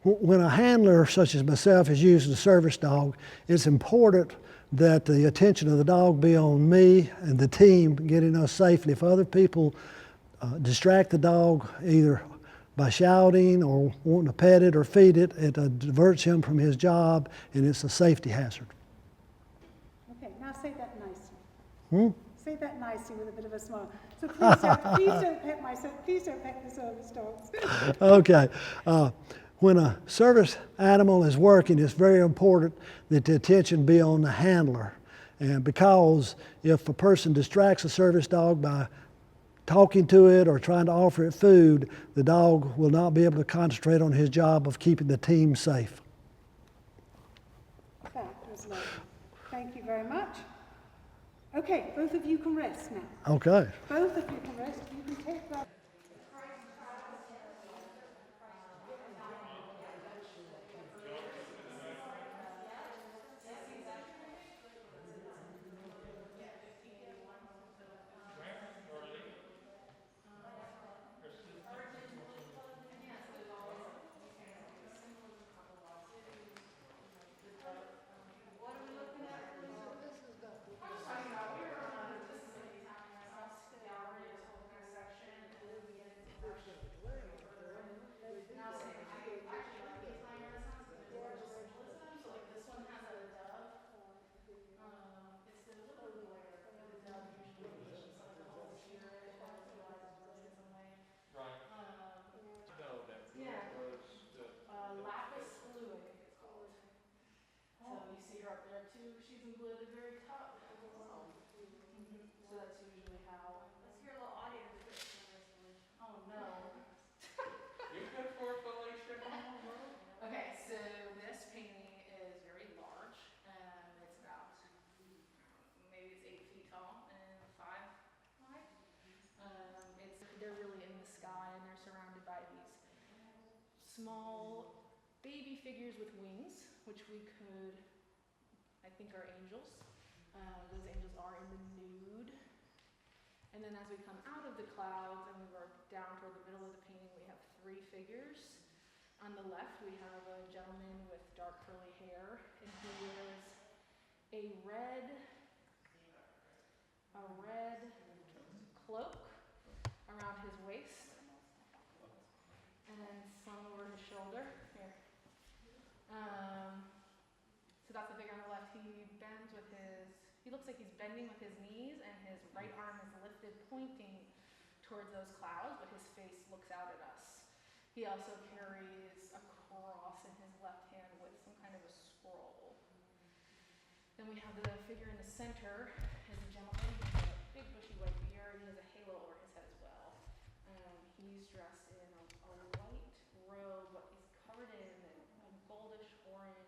When a handler such as myself is using a service dog, it's important that the attention of the dog be on me and the team getting us safely. If other people distract the dog either by shouting or wanting to pet it or feed it, it diverts him from his job, and it's a safety hazard. Okay, now say that nicely. Say that nicely with a bit of a smile. So please don't pet the service dogs. Okay. When a service animal is working, it's very important that the attention be on the handler. And because if a person distracts a service dog by talking to it or trying to offer it food, the dog will not be able to concentrate on his job of keeping the team safe. That was lovely. Thank you very much. Okay, both of you can rest now. Okay. Both of you can rest. You can take that. she's in blue at the very top. So that's usually how. Let's hear a little audio description of this one. Oh no. You good for it, Felicia? Come on, bro. Okay, so this painting is very large. It's about maybe it's 8 feet tall and 5 wide. They're really in the sky and they're surrounded by these small baby figures with wings, which I think are angels. Those angels are in the nude. And then as we come out of the clouds and we work down toward the middle of the painting, we have 3 figures. On the left, we have a gentleman with dark curly hair, and he wears a red cloak around his waist, and then some over his shoulder. Here. So that's the figure on the left. He looks like he's bending with his knees, and his right arm is lifted, pointing towards those clouds, but his face looks out at us. He also carries a cross in his left hand with some kind of a scroll. Then we have the figure in the center is a gentleman with a big bushy white beard. He has a halo over his head as well. He's dressed in a white robe, but he's covered in a goldish orange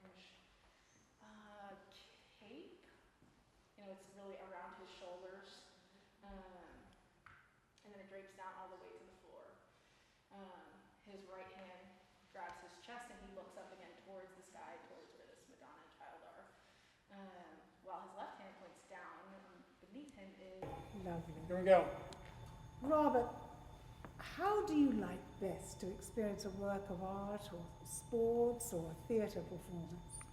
cape. It's really around his shoulders. And then it drapes down all the way to the floor. His right hand grabs his chest and he looks up again towards the sky, towards where this Madonna and child are. While his left hand points down, and beneath him is... Lovely. Here we go. Robert, how do you like best to experience a work of art or sports or theatre performance?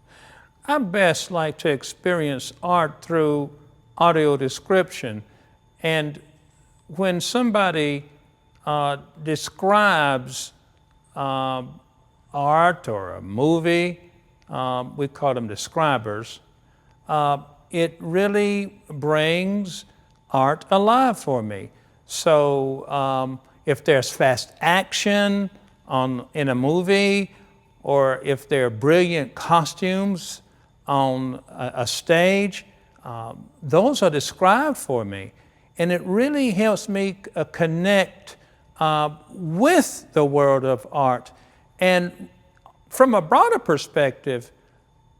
I best like to experience art through audio description. And when somebody describes art or a movie, we call them describers, it really brings art alive for me. So if there's fast action in a movie, or if there are brilliant costumes on a stage, those are described for me. And it really helps me connect with the world of art. And from a broader perspective,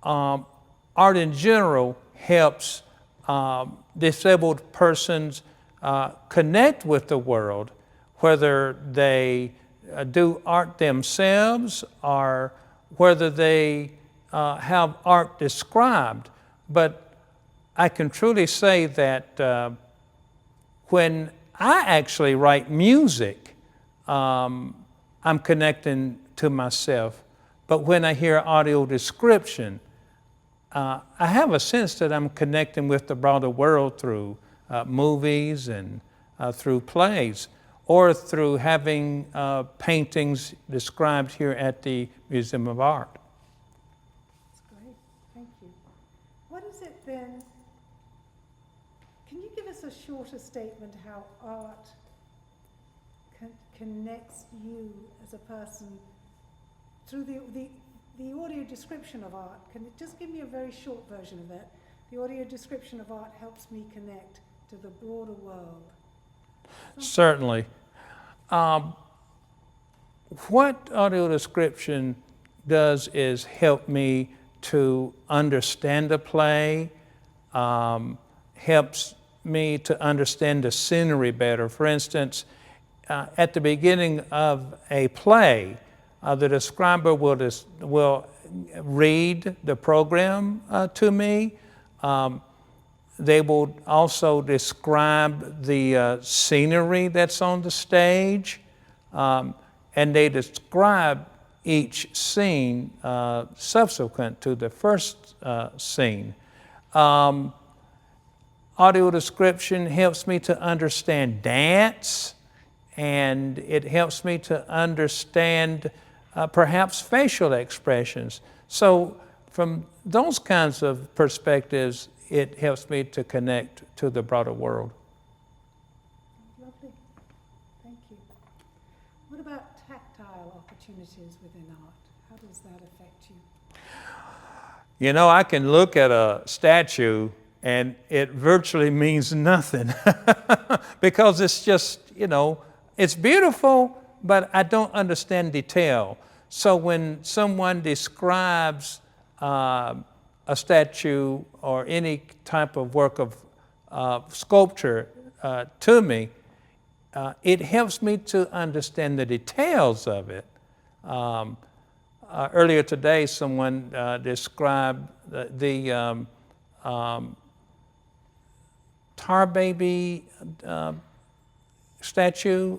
art in general helps disabled persons connect with the world, whether they do art themselves or whether they have art described. But I can truly say that when I actually write music, I'm connecting to myself. But when I hear audio description, I have a sense that I'm connecting with the broader world through movies and through plays, or through having paintings described here at the Museum of Art. That's great, thank you. What is it then, can you give us a shorter statement how art connects you as a person through the audio description of art? Can you just give me a very short version of that? The audio description of art helps me connect to the broader world. Certainly. What audio description does is help me to understand a play, helps me to understand the scenery better. For instance, at the beginning of a play, the describer will read the program to me. They will also describe the scenery that's on the stage, and they describe each scene subsequent to the first scene. Audio description helps me to understand dance, and it helps me to understand perhaps facial expressions. So from those kinds of perspectives, it helps me to connect to the broader world. Lovely, thank you. What about tactile opportunities within art? How does that affect you? You know, I can look at a statue and it virtually means nothing because it's just, you know, it's beautiful, but I don't understand detail. So when someone describes a statue or any type of work of sculpture to me, it helps me to understand the details of it. Earlier today, someone described the tar baby statue,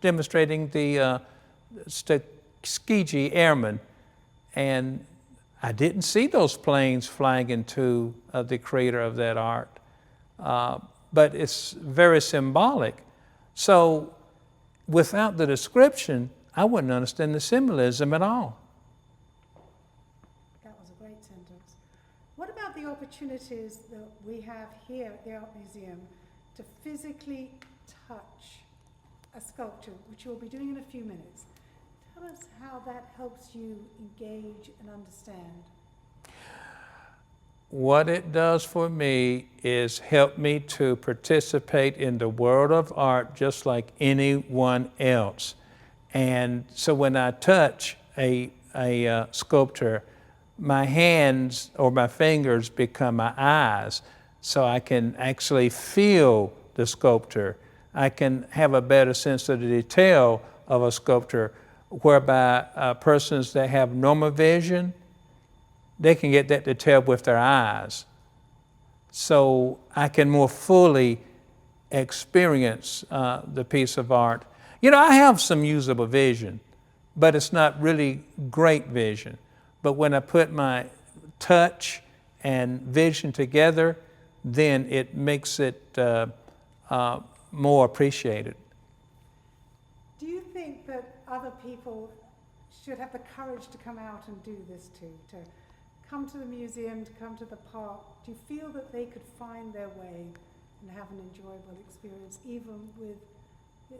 demonstrating the Tuskegee Airmen, and I didn't see those planes flying into the creator of that art, but it's very symbolic. So without the description, I wouldn't understand the symbolism at all. That was a great sentence. What about the opportunities that we have here at the Art Museum to physically touch a sculpture, which you'll be doing in a few minutes? Tell us how that helps you engage and understand. What it does for me is help me to participate in the world of art just like anyone else. And so when I touch a sculpture, my hands or my fingers become my eyes, so I can actually feel the sculpture. I can have a better sense of the detail of a sculpture, whereby persons that have normal vision, they can get that detail with their eyes. So I can more fully experience the piece of art. You know, I have some usable vision, but it's not really great vision. But when I put my touch and vision together, then it makes it more appreciated. Do you think that other people should have the courage to come out and do this too, to come to the museum, to come to the park? Do you feel that they could find their way and have an enjoyable experience, even with,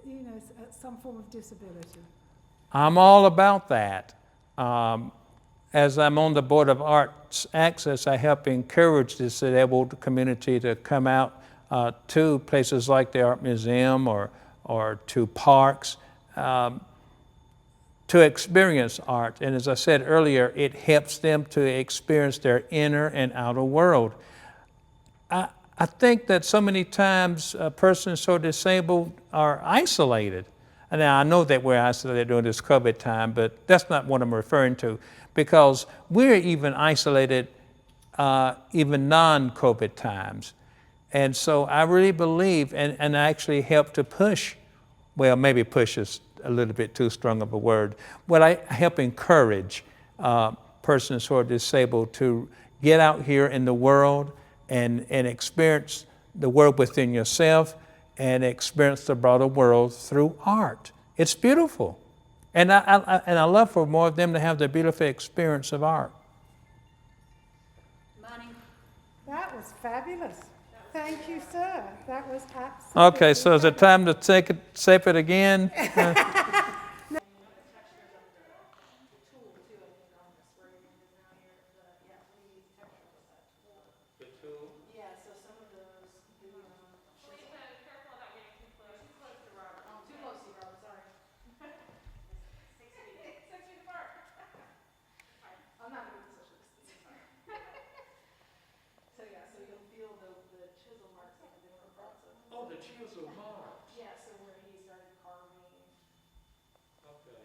you know, some form of disability? I'm all about that. As I'm on the Board of Arts Access, I help encourage the disabled community to come out to places like the Art Museum or to parks to experience art. And as I said earlier, it helps them to experience their inner and outer world. I think that so many times persons so disabled are isolated. And now I know that we're isolated during this COVID time, but that's not what I'm referring to, because we're even isolated even non-COVID times. And so I really believe, and I actually help to push, well, maybe push is a little bit too strong of a word, but I help encourage persons who are disabled to get out here in the world and experience the world within yourself and experience the broader world through art. It's beautiful. And I love for more of them to have the beautiful experience of art. That was fabulous. Thank you, sir. That was absolutely Okay, so is it time to sip it again? Oh, the chisel marks. Yeah, so where he started carving. Okay.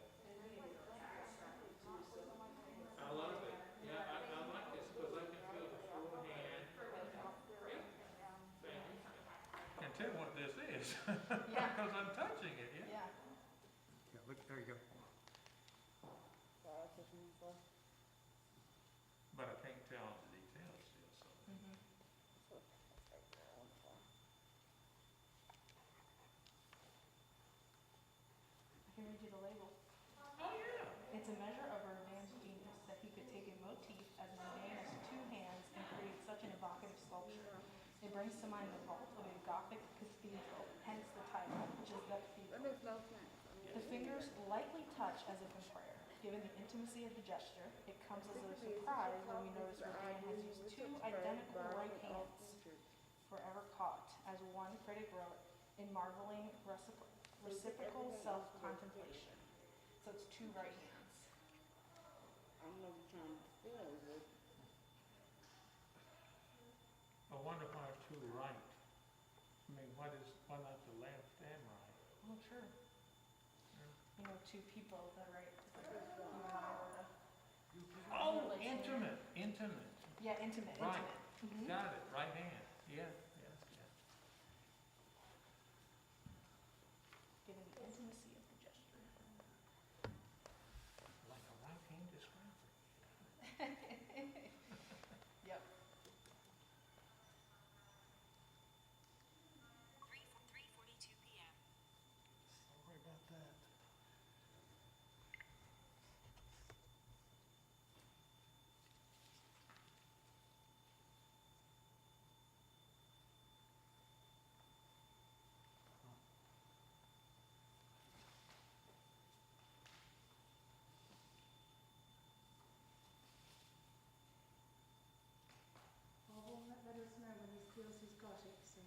I love it. Yeah, I like this because I can feel the full hand. Yeah. Thank you. I can tell what this is because I'm touching it. Yeah. Yeah, look, there you go. But I can't tell the details still. So. I can read you the label. Oh yeah. It's a measure of Rodin's genius that he could take a motif as mundane as two hands and create such an evocative sculpture. It brings to mind the vault of a Gothic cathedral, hence the title, which is the cathedral. That makes no sense. The fingers lightly touch as if in prayer. Given the intimacy of the gesture, it comes as a surprise when we notice Rodan has used two identical right hands, forever caught, as one critic wrote, in marveling reciprocal self-contemplation. So it's two right hands. I wonder why two right. I mean, why not the left and right? Oh, true. You know, two people that write different. You and I wrote a. Oh, intimate. Yeah, intimate. Right. Intimate. Got it. Right hand. Yeah. Given the intimacy of the gesture. Like a right hand describer. Yep. 3:42 p.m. Sorry about that. Bob will let us know when he feels he's got it, so.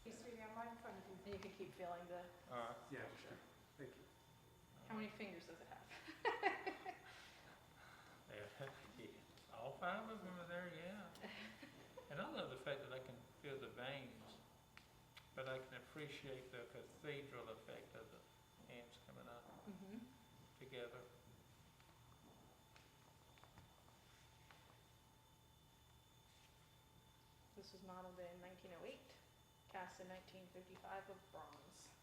You see me, I'm right in front of you. And you can keep feeling the. Yeah, sure. Thank you. How many fingers does it have? All five of them are there, yeah. And I love the fact that I can feel the veins, but I can appreciate the cathedral effect of the hands coming up together. This was modeled in 1908, cast in 1955 of bronze.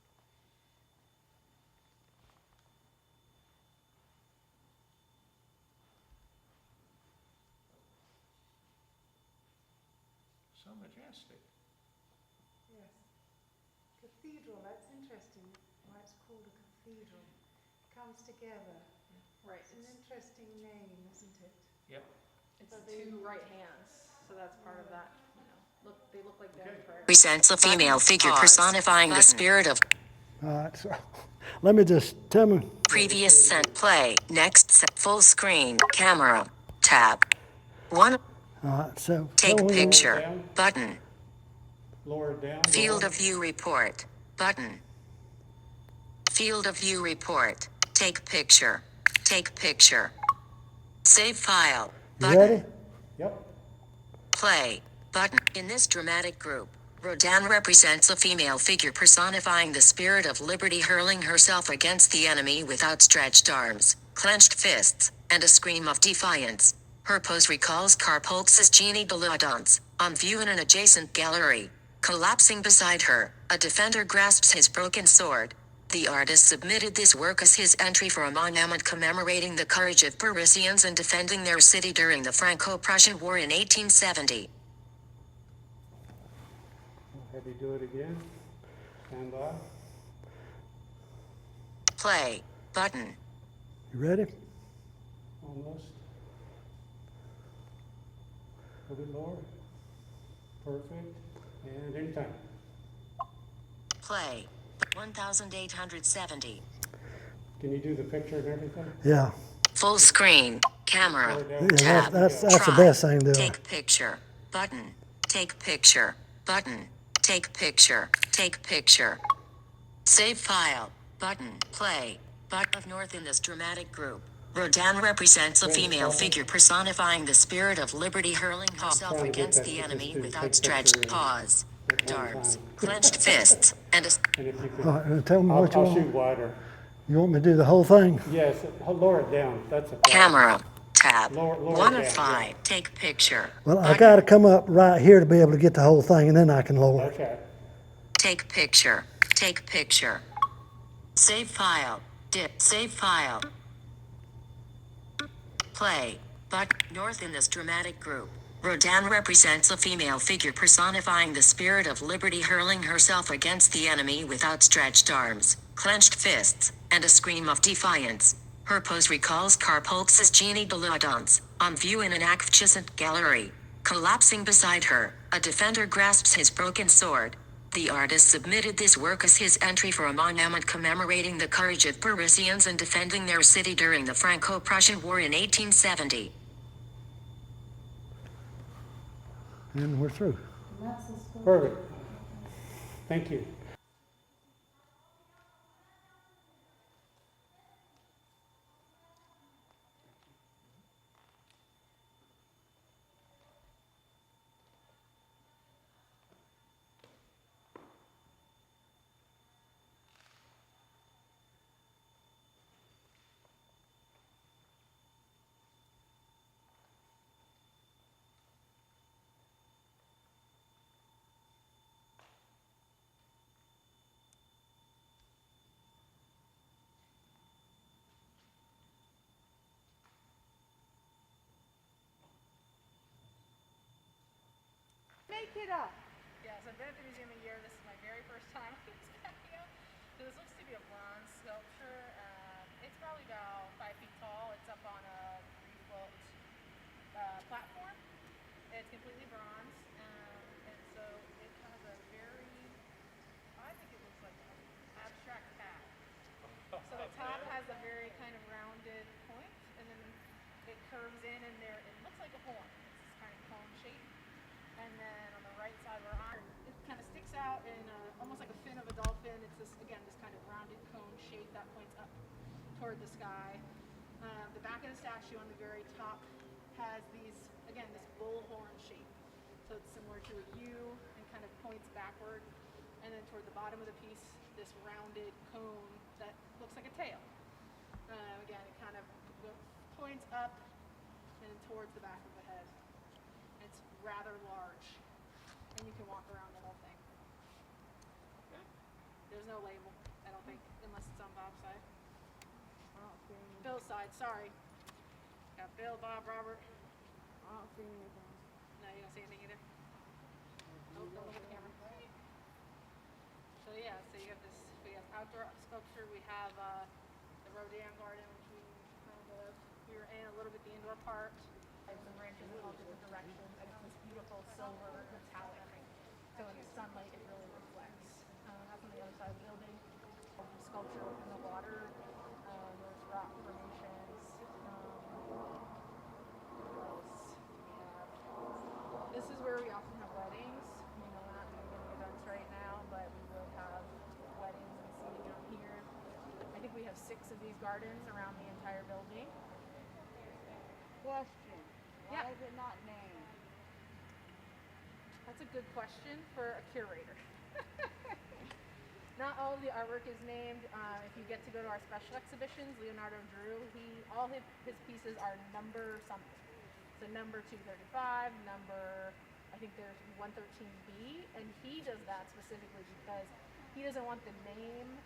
So majestic. Yes. Cathedral, that's interesting, why it's called a cathedral. Comes together. Right. It's an interesting name, isn't it? Yep. It's two right hands, so that's part of that. You know, they look like they're in prayer. Presents a female figure personifying the spirit of All right, so let me just tell me. previous sent play. Next set full screen. Camera. Tab. 1. All right, so Take so picture. down. Button. Lower it down. Field of view report. Button. Field of view report. Take picture. Take picture. Save file. You Button. ready? Yep. Play. Button. In this dramatic group, Rodan represents a female figure personifying the spirit of liberty, hurling herself against the enemy with outstretched arms, clenched fists, and a scream of defiance. Her pose recalls Karpolz's Jeannie de la Danse, on view in an adjacent gallery. Collapsing beside her, a defender grasps his broken sword. The artist submitted this work as his entry for a monument commemorating the courage of Parisians in defending their city during the Franco-Prussian War in 1870. Have you do it again. Stand by. Play. Button. You ready? Almost. A bit lower. Perfect. And anytime. Play. 1870. Can you do the picture and everything? Yeah. Full screen. Camera. Slow it down. Yeah, Tab. that's the Try. best thing to do. Take picture. Button. Take picture. Button. Take picture. Take picture. Save file. Button. Play. Button of North in this dramatic group. Rodan represents a female figure personifying the spirit of liberty, hurling herself against the enemy with outstretched paws, arms, clenched fists, and a And if you could, All right, tell me what you I'll shoot want. wider. You want me to do the whole thing? Yes, lower it down. That's a problem. camera. Tab. Lower 1 it of down, 5. Take picture. Well, I Button. got to come up right here to be able to get the whole thing, and then I can lower it. Okay. Take picture. Take picture. Save file. Save file. Play. But North in this dramatic group. Rodan represents a female figure personifying the spirit of liberty hurling herself against the enemy with outstretched arms, clenched fists, and a scream of defiance. Her pose recalls Carl Polk's Jeannie Belaudon's, on view in an adjacent gallery. Collapsing beside her, a defender grasps his broken sword. The artist submitted this work as his entry for a monument commemorating the courage of Parisians in defending their city during the Franco-Prussian War in 1870. And we're through. Perfect. Thank you. Make it up. Yes, I've been at the museum a year. This is my very first time on this patio. So this looks to be a bronze sculpture. It's probably about 5 feet tall. It's up on a 3-foot platform. It's completely bronze, and so it has a very, I think it looks like an abstract tab. So the top has a very kind of rounded point, and then it curves in, and there it looks like a horn. It's this kind of cone shape. And then on the right side where I'm, it kind of sticks out in almost like a fin of a dolphin. It's this, again, this kind of rounded cone shape that points up toward the sky. The back of the statue on the very top has these, again, this bullhorn shape. So it's similar to a U and kind of points backward. And then toward the bottom of the piece, this rounded cone that looks like a tail. Again, it kind of points up and towards the back of the head. It's rather large, and you can walk around the whole thing. Okay. There's no label, I don't think, unless it's on Bob's side. Bill's side, sorry. Got Bill, Bob, Robert. I don't see anything. No, you don't see anything either? Oh, don't look at the camera. So yeah, so you have this, we have outdoor sculpture, we have the Rodin Garden, which we were in a little bit the indoor part. Some branches in all different directions, and it's this beautiful silver metallic. So in the sunlight, it really reflects. That's on the other side of the building. Sculpture in the water. There's rock formations. This is where we often have weddings. You know, we're not doing any events right now, but we will have weddings and seating out here. I think we have 6 of these gardens around the entire building. Question. Why Yeah. is it not named? That's a good question for a curator. Not all of the artwork is named. If you get to go to our special exhibitions, Leonardo drew, all his pieces are number something. So number 235, number, I think there's 113B, and he does that specifically because he doesn't want the name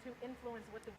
to influence what the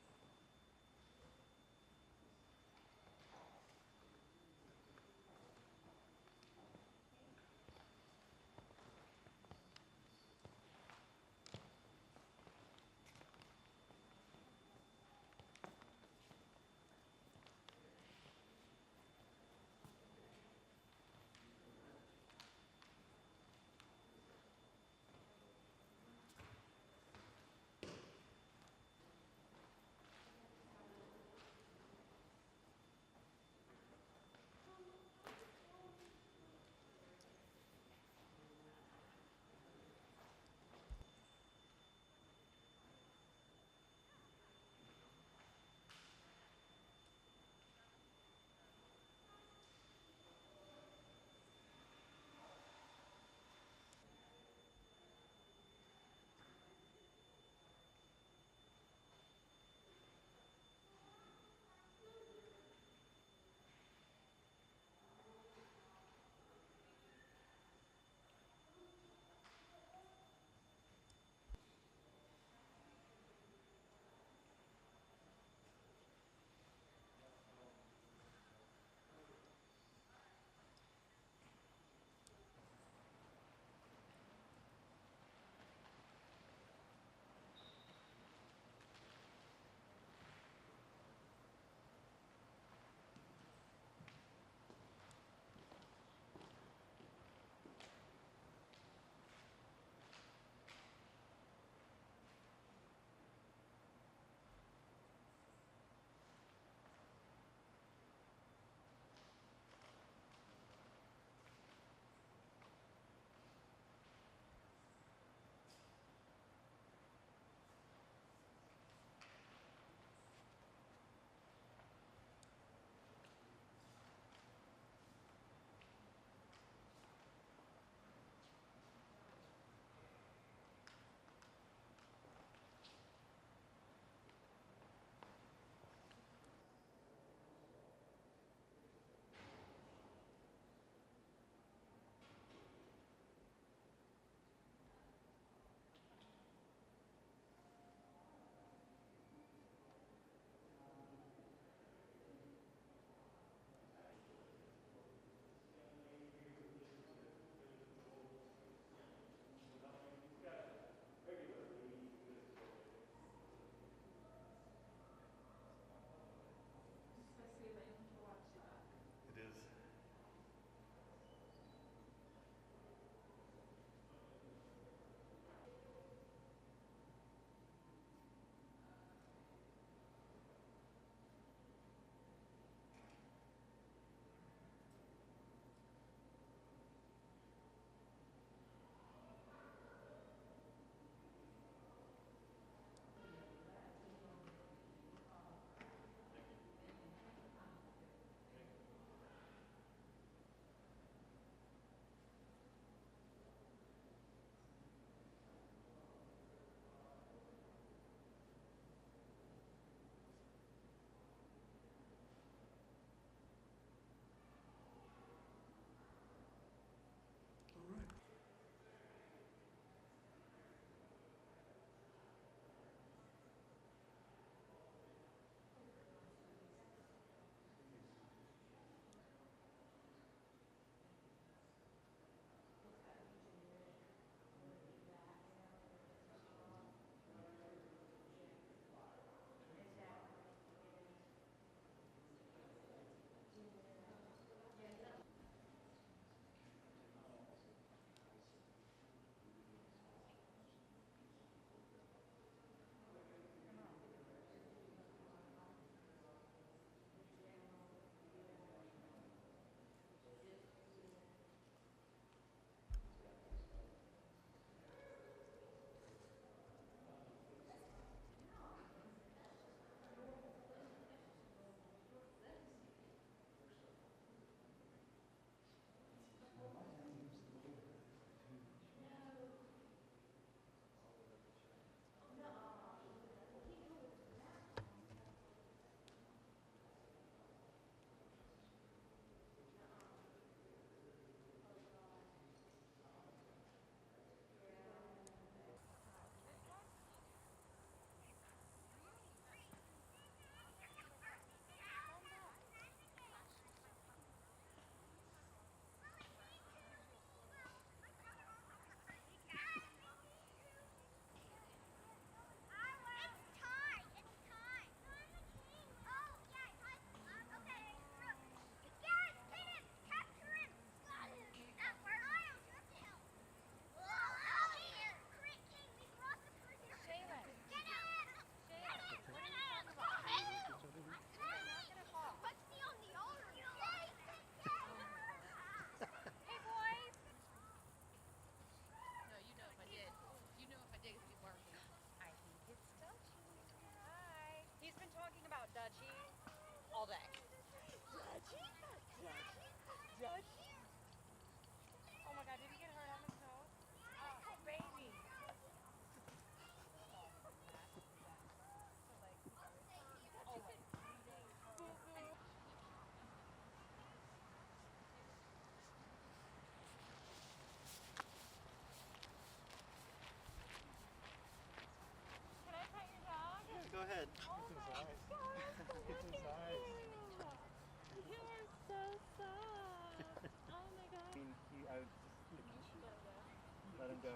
go.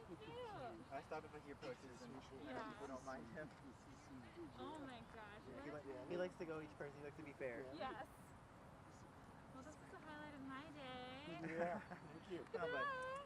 So cute. I stop if I hear approaches and people don't mind him. Oh my gosh. He likes to go each person. He likes to be fair. Yes. Well, this is the highlight of my day. Yeah. Thank you. Bye.